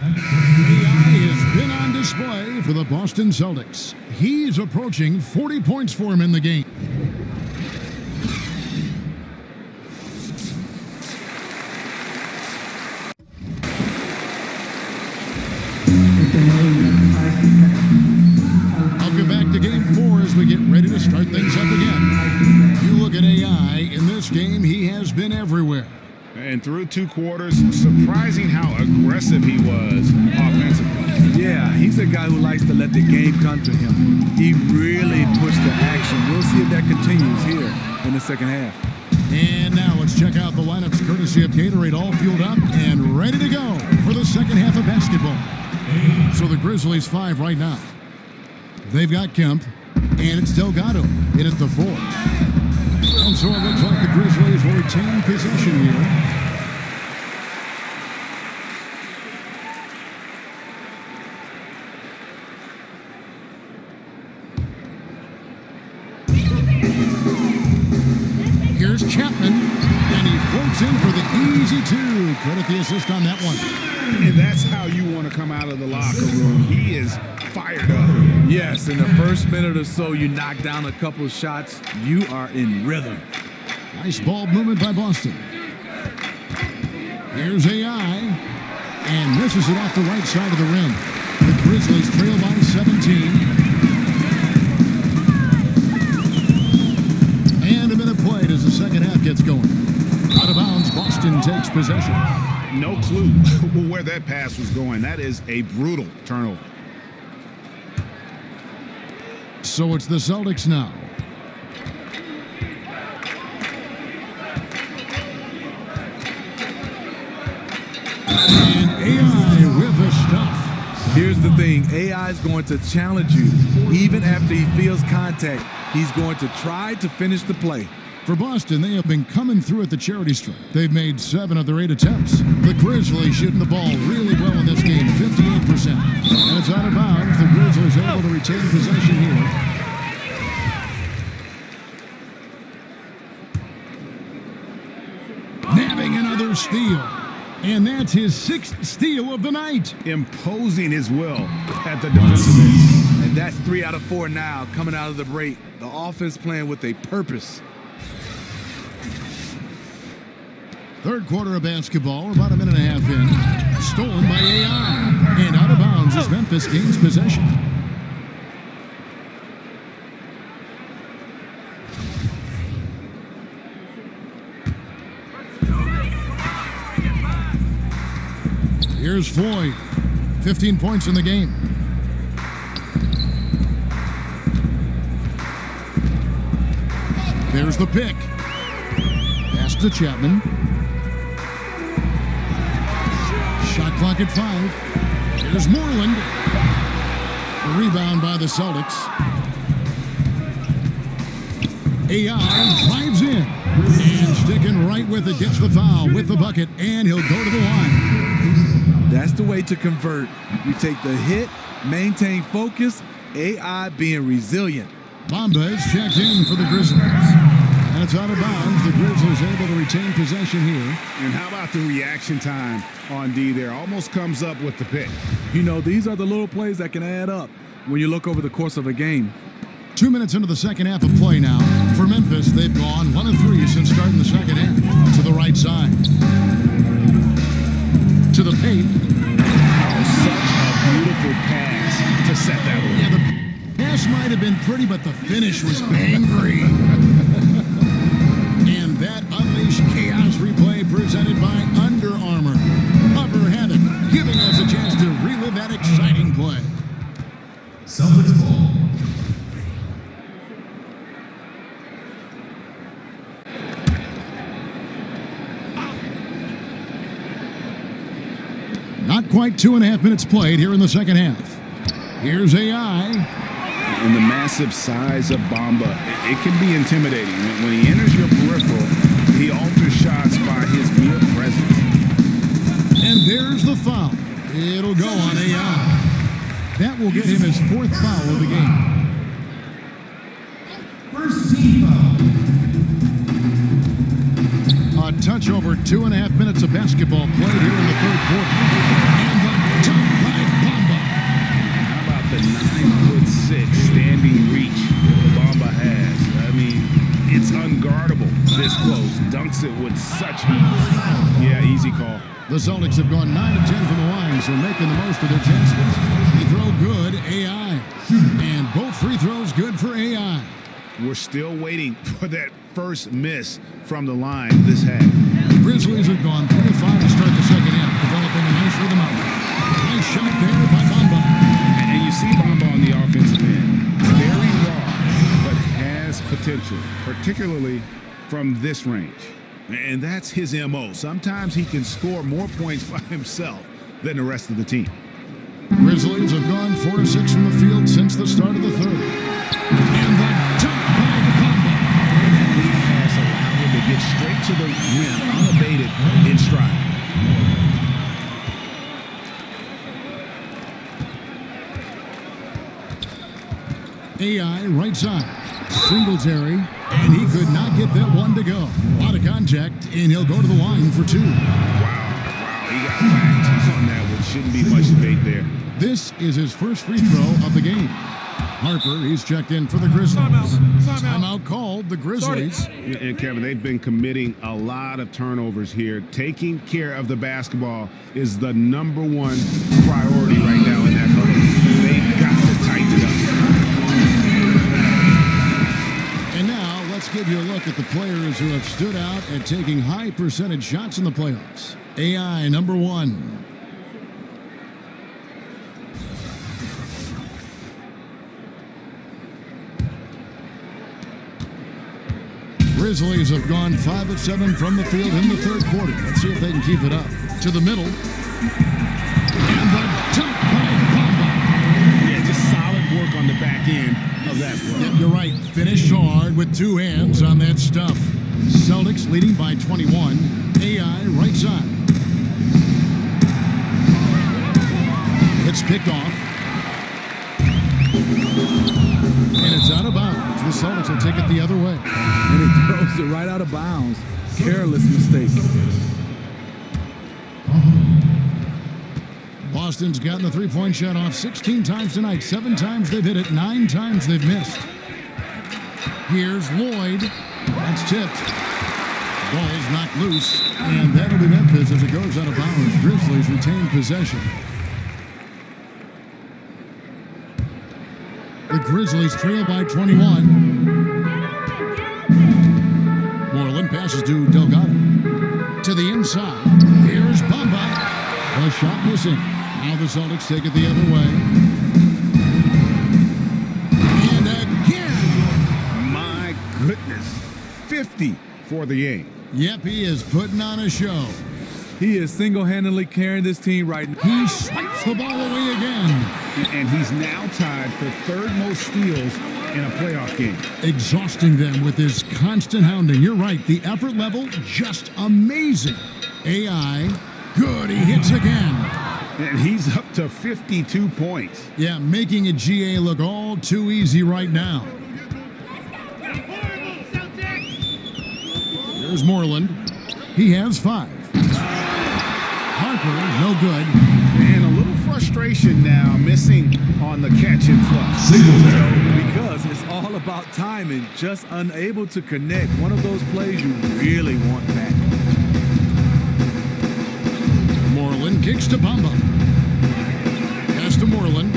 AI has been on display for the Boston Celtics. He's approaching 40 points for him in the game. I'll get back to game 4 as we get ready to start things up again. You look at AI, in this game, he has been everywhere. And through 2 quarters, surprising how aggressive he was offensively. Yeah, he's a guy who likes to let the game come to him. He really pushed the action. We'll see if that continues here in the second half. And now let's check out the lineups courtesy of Gatorade, all fueled up and ready to go for the second half of basketball. So the Grizzlies 5 right now. They've got Kemp, and it's Delgado in at the 4. And so it looks like the Grizzlies will retain possession here. Here's Chapman, and he floats in for the easy 2. Credit the assist on that one. And that's how you want to come out of the locker room. He is fired up. Yes, in the first minute or so, you knock down a couple of shots, you are in rhythm. Nice ball movement by Boston. Here's AI, and misses it off the right side of the rim. The Grizzlies trail by 17. And a minute played as the second half gets going. Out of bounds, Boston takes possession. No clue where that pass was going. That is a brutal turnover. So it's the Celtics now. And AI with the stuff. Here's the thing, AI is going to challenge you. Even after he feels contact, he's going to try to finish the play. For Boston, they have been coming through at the charity stripe. They've made 7 of their 8 attempts. The Grizzlies shooting the ball really well in this game, 58%. And it's out of bounds. The Grizzlies able to retain possession here. Nabbing another steal. And that's his 6th steal of the night. Imposing his will at the defensive end. And that's 3 out of 4 now coming out of the break. The offense playing with a purpose. Third quarter of basketball, about a minute and a half in. Stolen by AI. And out of bounds as Memphis gains possession. Here's Floyd. 15 points in the game. There's the pick. Pass to Chapman. Shot clock at 5. Here's Moreland. A rebound by the Celtics. AI drives in. And sticking right with it, gets the foul with the bucket, and he'll go to the line. That's the way to convert. You take the hit, maintain focus, AI being resilient. Bamba is checked in for the Grizzlies. And it's out of bounds. The Grizzlies able to retain possession here. And how about the reaction time on D there? Almost comes up with the pick. You know, these are the little plays that can add up when you look over the course of a game. 2 minutes into the second half of play now. For Memphis, they've gone 1 of 3 since starting the second half. To the right side. To the paint. Oh, such a beautiful pass to set that one. Yeah, the pass might have been pretty, but the finish was angry. And that unleashed chaos replay presented by Under Armour. Upper Havoc, giving us a chance to relive that exciting play. Celtics ball. Not quite 2.5 minutes played here in the second half. Here's AI. And the massive size of Bamba, it can be intimidating. When he enters your peripheral, he alters shots by his mere presence. And there's the foul. It'll go on AI. That will get him his 4th foul of the game. First team foul. A touch over 2.5 minutes of basketball played here in the third quarter. And the dunk by Bamba. How about the 9'6" standing reach Bamba has? I mean, it's unguardable this close. Dunks it with such ease. Yeah, easy call. The Celtics have gone 9 of 10 from the line, so making the most of their chances. Free throw good, AI. And both free throws good for AI. We're still waiting for that first miss from the line this half. The Grizzlies have gone 3 of 5 to start the second half, developing a nice rhythm out. Nice shot there by Bamba. And you see Bamba on the offensive end. Very raw, but has potential, particularly from this range. And that's his MO. Sometimes he can score more points by himself than the rest of the team. The Grizzlies have gone 4 of 6 from the field since the start of the third. And the dunk by Bamba. And that lead pass allowed him to get straight to the rim, unabated in stride. AI right side. Singletary, and he could not get that one to go. A lot of contact, and he'll go to the line for 2. Wow, he got whacked on that one. Shouldn't be much debate there. This is his first free throw of the game. Harper, he's checked in for the Grizzlies. Timeout called the Grizzlies. And Kevin, they've been committing a lot of turnovers here. Taking care of the basketball is the #1 priority right now in that huddle. They've got to tighten it up. And now let's give you a look at the players who have stood out at taking high percentage shots in the playoffs. AI #1. Grizzlies have gone 5 of 7 from the field in the third quarter. Let's see if they can keep it up. To the middle. And the dunk by Bamba. Yeah, just solid work on the back end of that play. Yep, you're right. Finished hard with 2 hands on that stuff. Celtics leading by 21. AI right side. It's picked off. And it's out of bounds. The Celtics will take it the other way. And he throws it right out of bounds. Careless mistake. Boston's gotten the three-point shot off 16 times tonight. 7 times they've hit it. 9 times they've missed. Here's Lloyd. That's tipped. Ball's knocked loose. And that'll be Memphis as it goes out of bounds. Grizzlies retain possession. The Grizzlies trail by 21. Moreland passes to Delgado. To the inside. Here's Bamba. The shot missing. Now the Celtics take it the other way. And again. My goodness. 50 for the game. Yep, he is putting on a show. He is single-handedly carrying this team right now. He swipes the ball away again. And he's now tied for 3rd most steals in a playoff game. Exhausting them with his constant hounding. You're right, the effort level, just amazing. AI, good, he hits again. And he's up to 52 points. Yeah, making a GA look all too easy right now. Here's Moreland. He has 5. Harper, no good. And a little frustration now, missing on the catch and flush. Because it's all about timing, just unable to connect. One of those plays you really want back. Moreland kicks to Bamba. Pass to Moreland.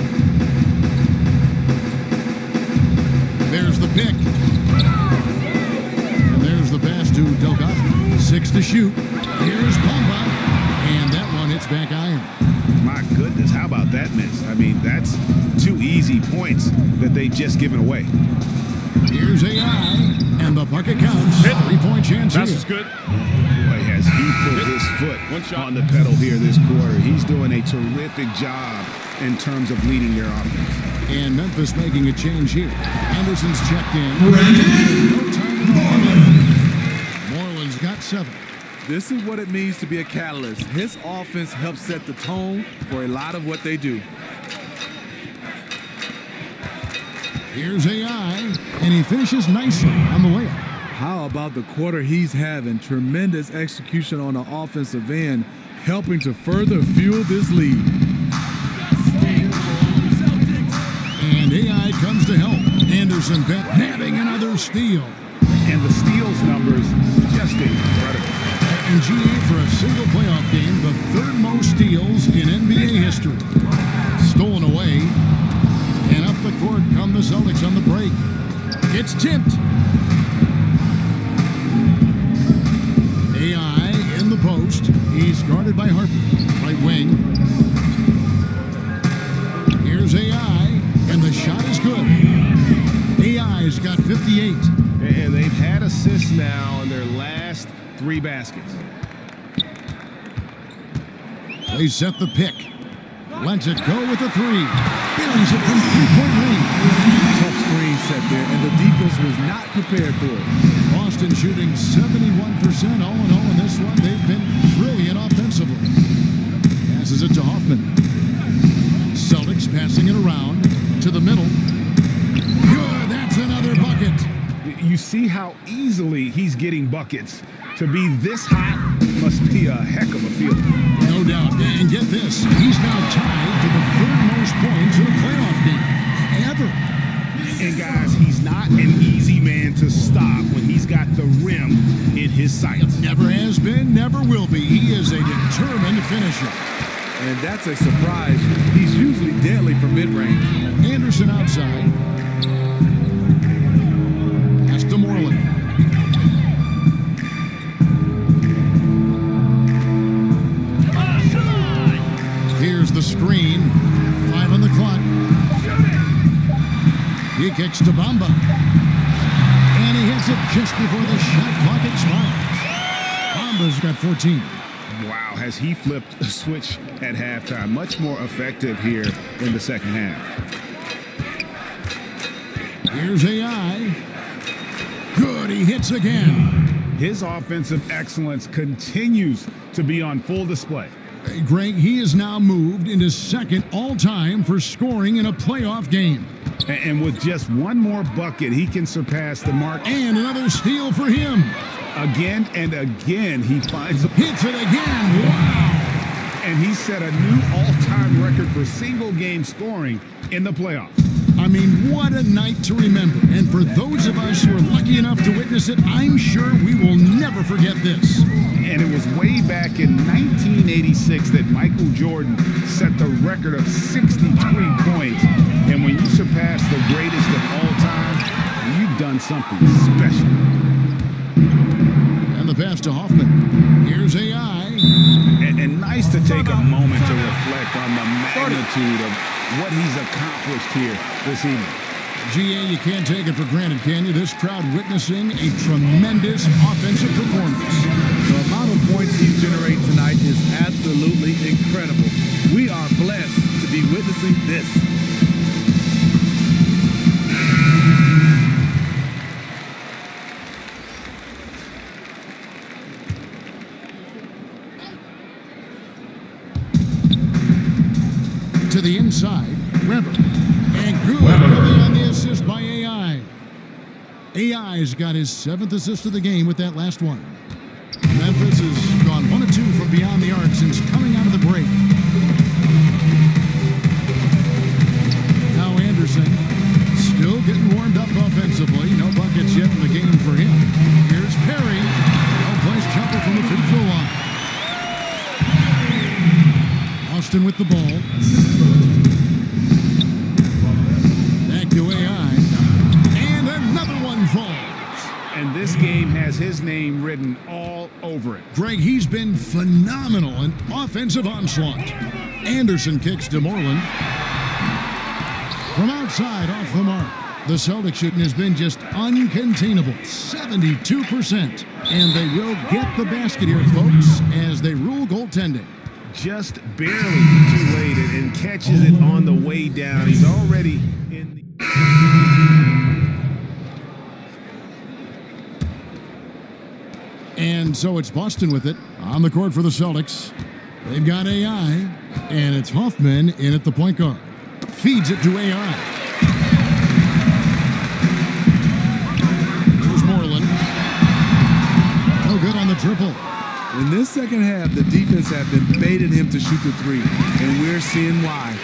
There's the pick. And there's the pass to Delgado. 6 to shoot. Here's Bamba. And that one hits back iron. My goodness, how about that miss? I mean, that's 2 easy points that they've just given away. Here's AI, and the bucket counts. 3-point chance here. That's good. Boy, has he put his foot on the pedal here this quarter. He's doing a terrific job in terms of leading their offense. And Memphis making a change here. Anderson's checked in. No time at all. Moreland's got 7. This is what it means to be a catalyst. His offense helps set the tone for a lot of what they do. Here's AI, and he finishes nicely on the layup. How about the quarter he's having? Tremendous execution on the offensive end, helping to further fuel this lead. And AI comes to help. Anderson nabbing another steal. And the steals numbers just incredible. And GA for a single playoff game, the third most steals in NBA history. Stolen away. And up the court come the Celtics on the break. It's tipped. AI in the post. He's guarded by Harper. Right wing. Here's AI. And the shot is good. AI's got 58. And they've had assists now in their last 3 baskets. They set the pick. Lets it go with a 3. Buries it from three-point range. Tough screen set there, and the defense was not prepared for it. Boston shooting 71% all in all in this one. They've been brilliant offensively. Passes it to Hoffman. Celtics passing it around to the middle. Good, that's another bucket. You see how easily he's getting buckets. To be this hot must be a heck of a feeling. No doubt. And get this, he's now tied for the third most points in a playoff game ever. And guys, he's not an easy man to stop when he's got the rim in his sights. Never has been, never will be. He is a determined finisher. And that's a surprise. He's usually deadly from mid-range. Anderson outside. Pass to Moreland. Here's the screen. 5 on the clock. He kicks to Bamba. And he hits it just before the shot clock expires. Bamba's got 14. Wow, has he flipped a switch at halftime? Much more effective here in the second half. Here's AI. Good, he hits again. His offensive excellence continues to be on full display. Greg, he is now moved into second all-time for scoring in a playoff game. And with just one more bucket, he can surpass the mark. And another steal for him. Again and again, he finds a... Hits it again. Wow. And he set a new all-time record for single-game scoring in the playoffs. I mean, what a night to remember. And for those of us who are lucky enough to witness it, I'm sure we will never forget this. And it was way back in 1986 that Michael Jordan set the record of 63 points. And when you surpass the greatest of all time, you've done something special. And the pass to Hoffman. Here's AI. And nice to take a moment to reflect on the magnitude of what he's accomplished here this evening. GA, you can't take it for granted, can you? This crowd witnessing a tremendous offensive performance. The amount of points he's generating tonight is absolutely incredible. We are blessed to be witnessing this. To the inside, Weber. And good on the assist by AI. AI's got his 7th assist of the game with that last one. Memphis has gone 1 of 2 from beyond the arc since coming out of the break. Now Anderson still getting warmed up offensively. No buckets yet in the game for him. Here's Perry. Well-placed jumper from the free throw line. Austin with the ball. Back to AI. And another one falls. And this game has his name written all over it. Greg, he's been phenomenal in offensive onslaught. Anderson kicks to Moreland. From outside, off the mark. The Celtics shooting has been just uncontainable. 72%. And they will get the basket here, folks, as they rule goaltending. Just barely too late and catches it on the way down. He's already in the... And so it's Boston with it on the court for the Celtics. They've got AI, and it's Hoffman in at the point guard. Feeds it to AI. Here's Moreland. on the triple. In this second half, the defense have been baiting him to shoot the three, and we're seeing why.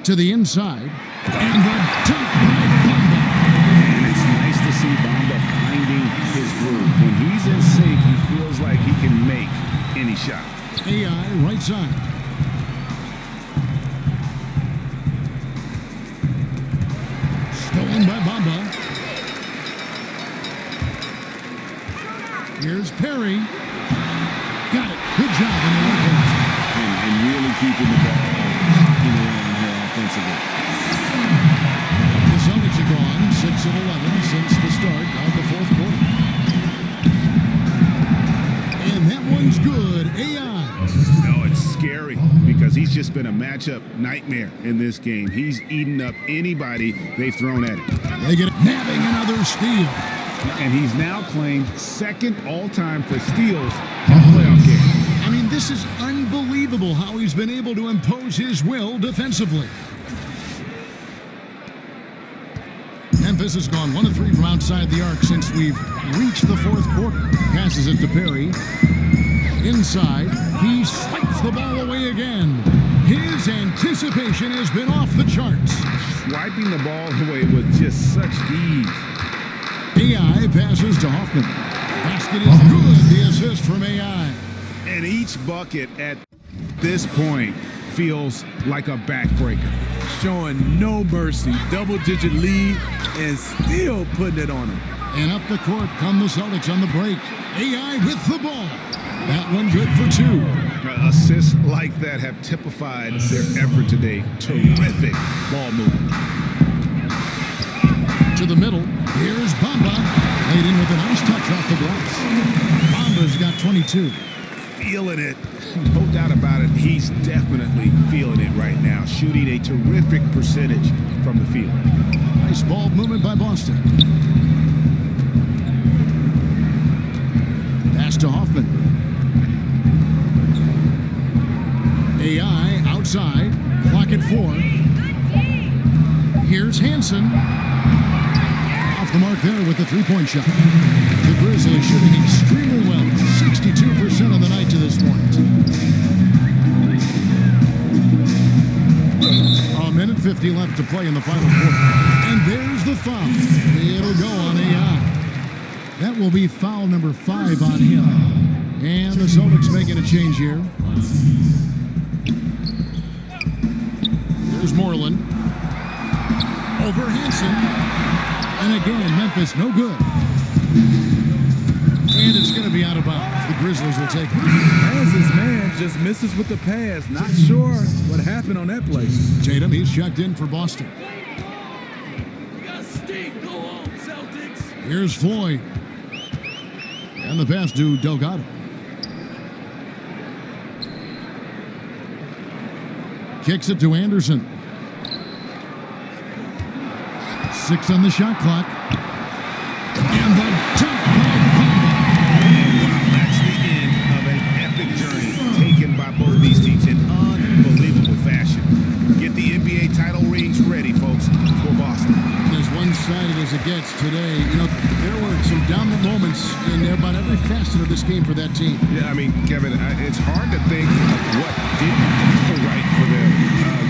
To the inside, and the dunk by Bamba. And it's nice to see Bamba finding his groove. When he's in sync, he feels like he can make any shot. AI right side. Stolen by Bamba. Here's Perry. Got it. Good job in the right post. And really keeping the ball in the air here offensively. The Celtics are gone 6 of 11 since the start of the fourth quarter. And that one's good. AI. No, it's scary because he's just been a matchup nightmare in this game. He's eaten up anybody they've thrown at him. They get it. Nabbing another steal. And he's now claimed second all-time for steals in a playoff game. I mean, this is unbelievable how he's been able to impose his will defensively. Memphis has gone 1 of 3 from outside the arc since we've reached the fourth quarter. Passes it to Perry. Inside, he swipes the ball away again. His anticipation has been off the charts. Swiping the ball away with just such ease. AI passes to Hoffman. Basket is good. The assist from AI. And each bucket at this point feels like a backbreaker. Showing no mercy, double-digit lead, and still putting it on him. And up the court come the Celtics on the break. AI with the ball. That one good for 2. Assists like that have typified their effort today. Terrific ball movement. To the middle. Here's Bamba. Laid in with a nice touch off the glass. Bamba's got 22. Feeling it. No doubt about it. He's definitely feeling it right now. Shooting a terrific percentage from the field. Nice ball movement by Boston. Pass to Hoffman. AI outside. Clock at 4. Here's Hansen. Off the mark there with the three-point shot. The Grizzlies shooting extremely well. 62% on the night to this point. A minute 50 left to play in the final quarter. And there's the foul. It'll go on AI. That will be foul number 5 on him. And the Celtics making a change here. Here's Moreland. Over Hansen. And again, Memphis no good. And it's going to be out of bounds. The Grizzlies will take it. As his man just misses with the pass. Not sure what happened on that play. Tatum, he's checked in for Boston. Here's Floyd. And the pass to Delgado. Kicks it to Anderson. 6 on the shot clock. And the dunk by Bamba. Wow, that's the end of an epic journey taken by both these teams in unbelievable fashion. Get the NBA title rings ready, folks, for Boston. As one-sided as it gets today, you know, there were some dominant moments in there about every facet of this game for that team. Yeah, I mean, Kevin, it's hard to think of what didn't go right for them.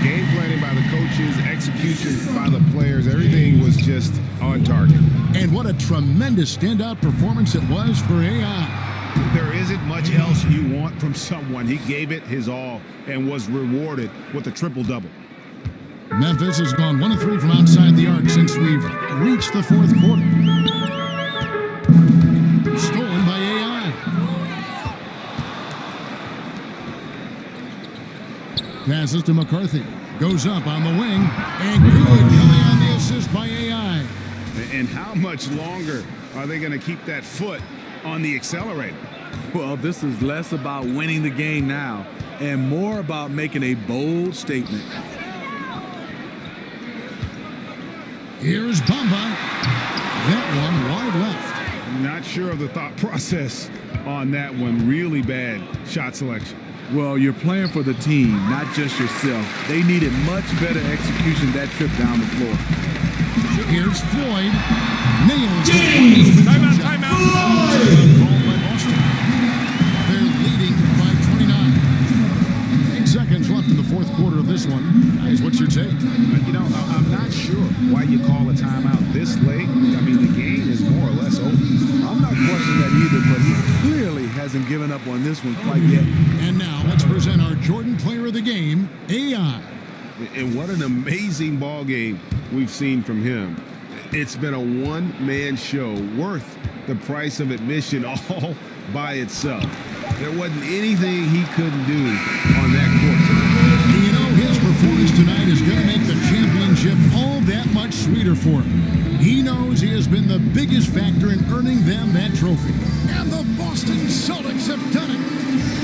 Game planning by the coaches, execution by the players, everything was just on target. And what a tremendous standout performance it was for AI. There isn't much else you want from someone. He gave it his all and was rewarded with a triple-double. Memphis has gone 1 of 3 from outside the arc since we've reached the fourth quarter. Stolen by AI. Passes to McCarthy. Goes up on the wing. And good coming on the assist by AI. And how much longer are they going to keep that foot on the accelerator? Well, this is less about winning the game now and more about making a bold statement. Here's Bamba. That one wide left. Not sure of the thought process on that one. Really bad shot selection. Well, you're playing for the team, not just yourself. They needed much better execution that trip down the floor. Here's Floyd. Nails the Timeout. called by Boston. They're leading by 29. 8 seconds left in the fourth quarter of this one. Guys, what's your take? I'm not sure why you call a timeout this late. I mean, the game is more or less over. I'm not questioning that either, but he clearly hasn't given up on this one quite yet. And now let's present our Jordan Player of the Game, AI. And what an amazing ball game we've seen from him. It's been a one-man show worth the price of admission all by itself. There wasn't anything he couldn't do on that court tonight. You know, his performance tonight is going to make the championship all that much sweeter for him. He knows he has been the biggest factor in earning them that trophy. And the Boston Celtics have done it.